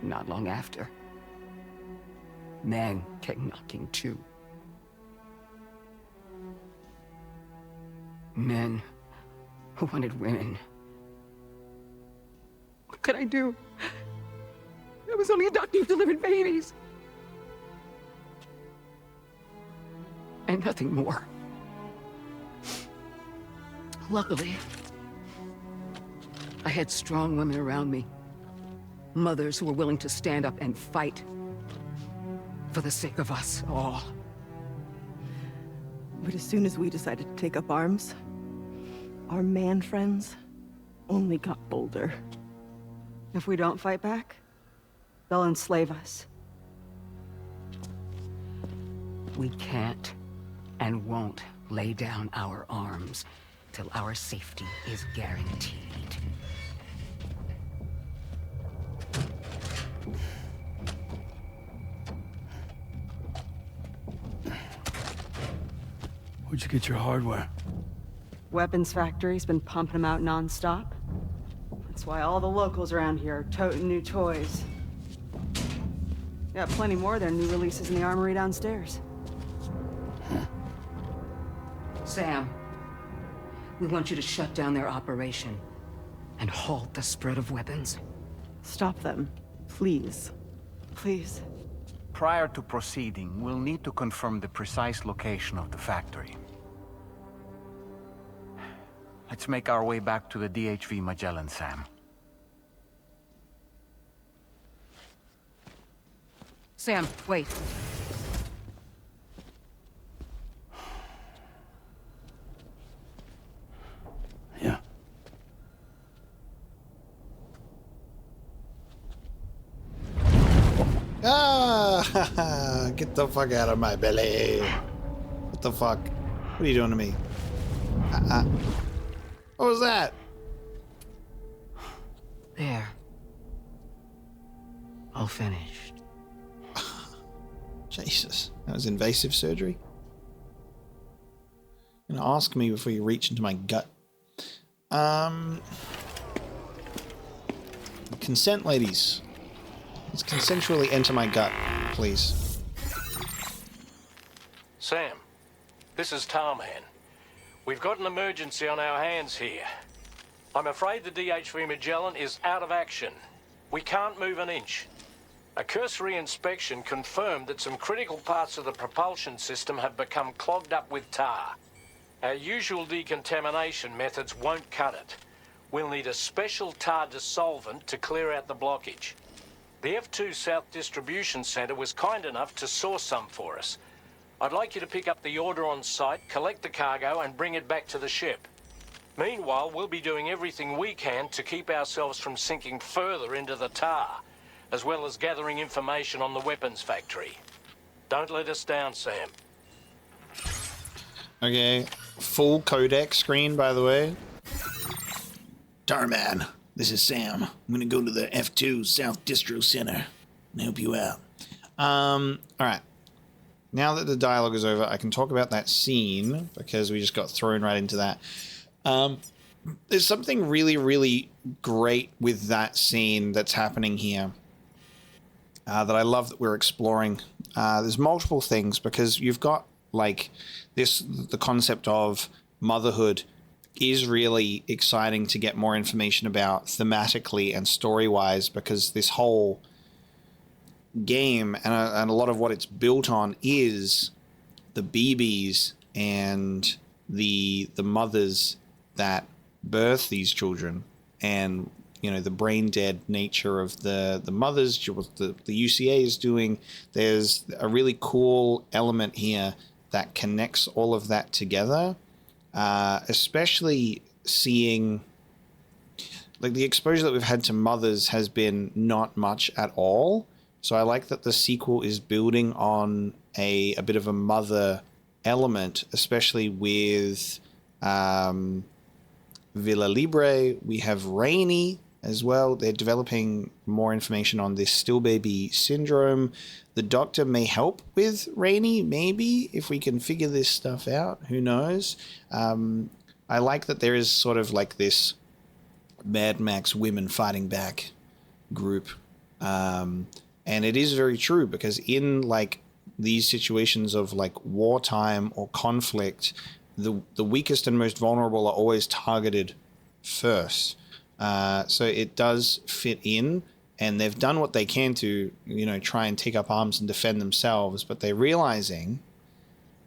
not long after, men came knocking too. Men who wanted women. What could I do? I was only a doctor who delivered babies. And nothing more. Luckily, I had strong women around me. Mothers who were willing to stand up and fight for the sake of us all. But as soon as we decided to take up arms, our man friends only got bolder. If we don't fight back, they'll enslave us. We can't and won't lay down our arms till our safety is guaranteed. Where'd you get your hardware? Weapons factory's been pumping them out non-stop. That's why all the locals around here are toting new toys. Got plenty more of their new releases in the armory downstairs. Sam, we want you to shut down their operation and halt the spread of weapons. Stop them, please. Please. Prior to proceeding, we'll need to confirm the precise location of the factory. Let's make our way back to the DHV Magellan, Sam. Sam, wait. Ah! Get the fuck out of my belly. What the fuck? What are you doing to me? What was that? There. All finished. Jesus. That was invasive surgery? You're gonna ask me before you reach into my gut. Consent, ladies. Let's consensually enter my gut, please. Sam, this is Tarman. We've got an emergency on our hands here. I'm afraid the DHV Magellan is out of action. We can't move an inch. A cursory inspection confirmed that some critical parts of the propulsion system have become clogged up with tar. Our usual decontamination methods won't cut it. We'll need a special tar dissolvent to clear out the blockage. The F2 South Distribution Center was kind enough to source some for us. I'd like you to pick up the order on site, collect the cargo, and bring it back to the ship. Meanwhile, we'll be doing everything we can to keep ourselves from sinking further into the tar, as well as gathering information on the weapons factory. Don't let us down, Sam. Okay, full codec screen, by the way. Tarman, this is Sam. I'm gonna go to the F2 South Distro Center and help you out. Alright. Now that the dialogue is over, I can talk about that scene, because we just got thrown right into that. There's something really, really great with that scene that's happening here that I love that we're exploring. There's multiple things, because you've got, like, the concept of motherhood is really exciting to get more information about thematically and story-wise, because this whole game and a lot of what it's built on is the BBs and the mothers that birth these children, and you know, the brain dead nature of the mothers, what the UCA is doing. There's a really cool element here that connects all of that together, especially seeing, like, the exposure that we've had to mothers has been not much at all. So I like that the sequel is building on a bit of a mother element, especially with Villa Libre. We have Rainey as well. They're developing more information on this still baby syndrome. The doctor may help with Rainey, maybe, if we can figure this stuff out. Who knows? I like that there is sort of like this Mad Max women fighting back group. And it is very true, because in like these situations of like wartime or conflict, the weakest and most vulnerable are always targeted first. So it does fit in, and they've done what they can to, you know, try and take up arms and defend themselves. But they're realizing,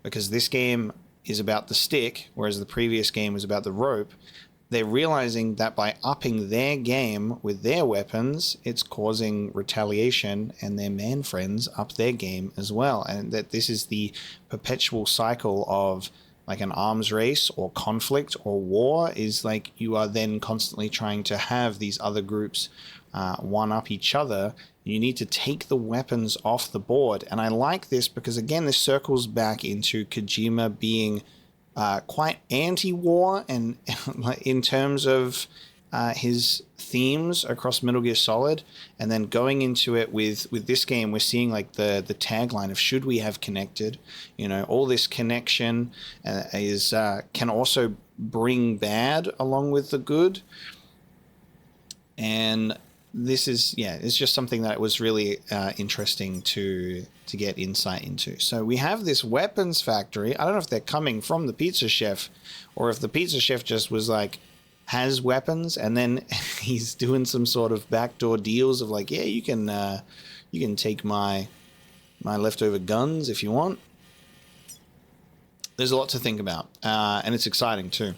because this game is about the stick, whereas the previous game was about the rope, they're realizing that by upping their game with their weapons, it's causing retaliation, and their man friends up their game as well. And that this is the perpetual cycle of like an arms race or conflict or war, is like you are then constantly trying to have these other groups one up each other. You need to take the weapons off the board. And I like this because, again, this circles back into Kojima being quite anti-war, and in terms of his themes across Metal Gear Solid, and then going into it with this game, we're seeing like the tagline of "Should we have connected?" You know, all this connection is can also bring bad along with the good, and this is, yeah, it's just something that was really interesting to get insight into. So we have this weapons factory. I don't know if they're coming from the pizza chef, or if the pizza chef just was like, has weapons, and then he's doing some sort of backdoor deals of like, yeah, you can take my leftover guns if you want. There's a lot to think about, and it's exciting too.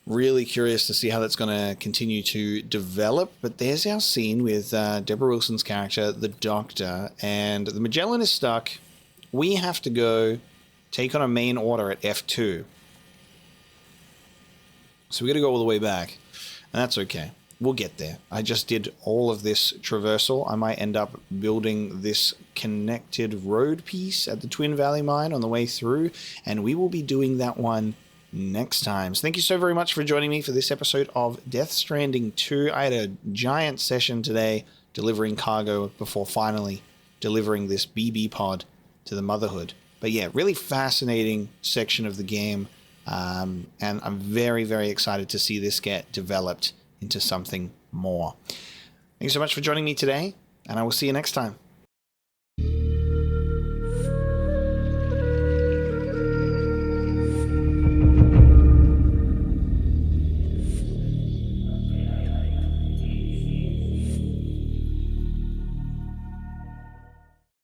Really curious to see how that's going to continue to develop. But there's our scene with Deborah Wilson's character, the Doctor, and the Magellan is stuck. We have to go take on a main order at F2. So we got to go all the way back, and that's okay. we'll get there. I just did all of this traversal. I might end up building this connected road piece at the Twin Valley Mine on the way through, and we will be doing that one next time. So thank you so very much for joining me for this episode of Death Stranding 2. I had a giant session today delivering cargo before finally delivering this BB pod to the Motherhood. But yeah, really fascinating section of the game, and I'm very, very excited to see this get developed into something more. Thanks so much for joining me today, and I will see you next time.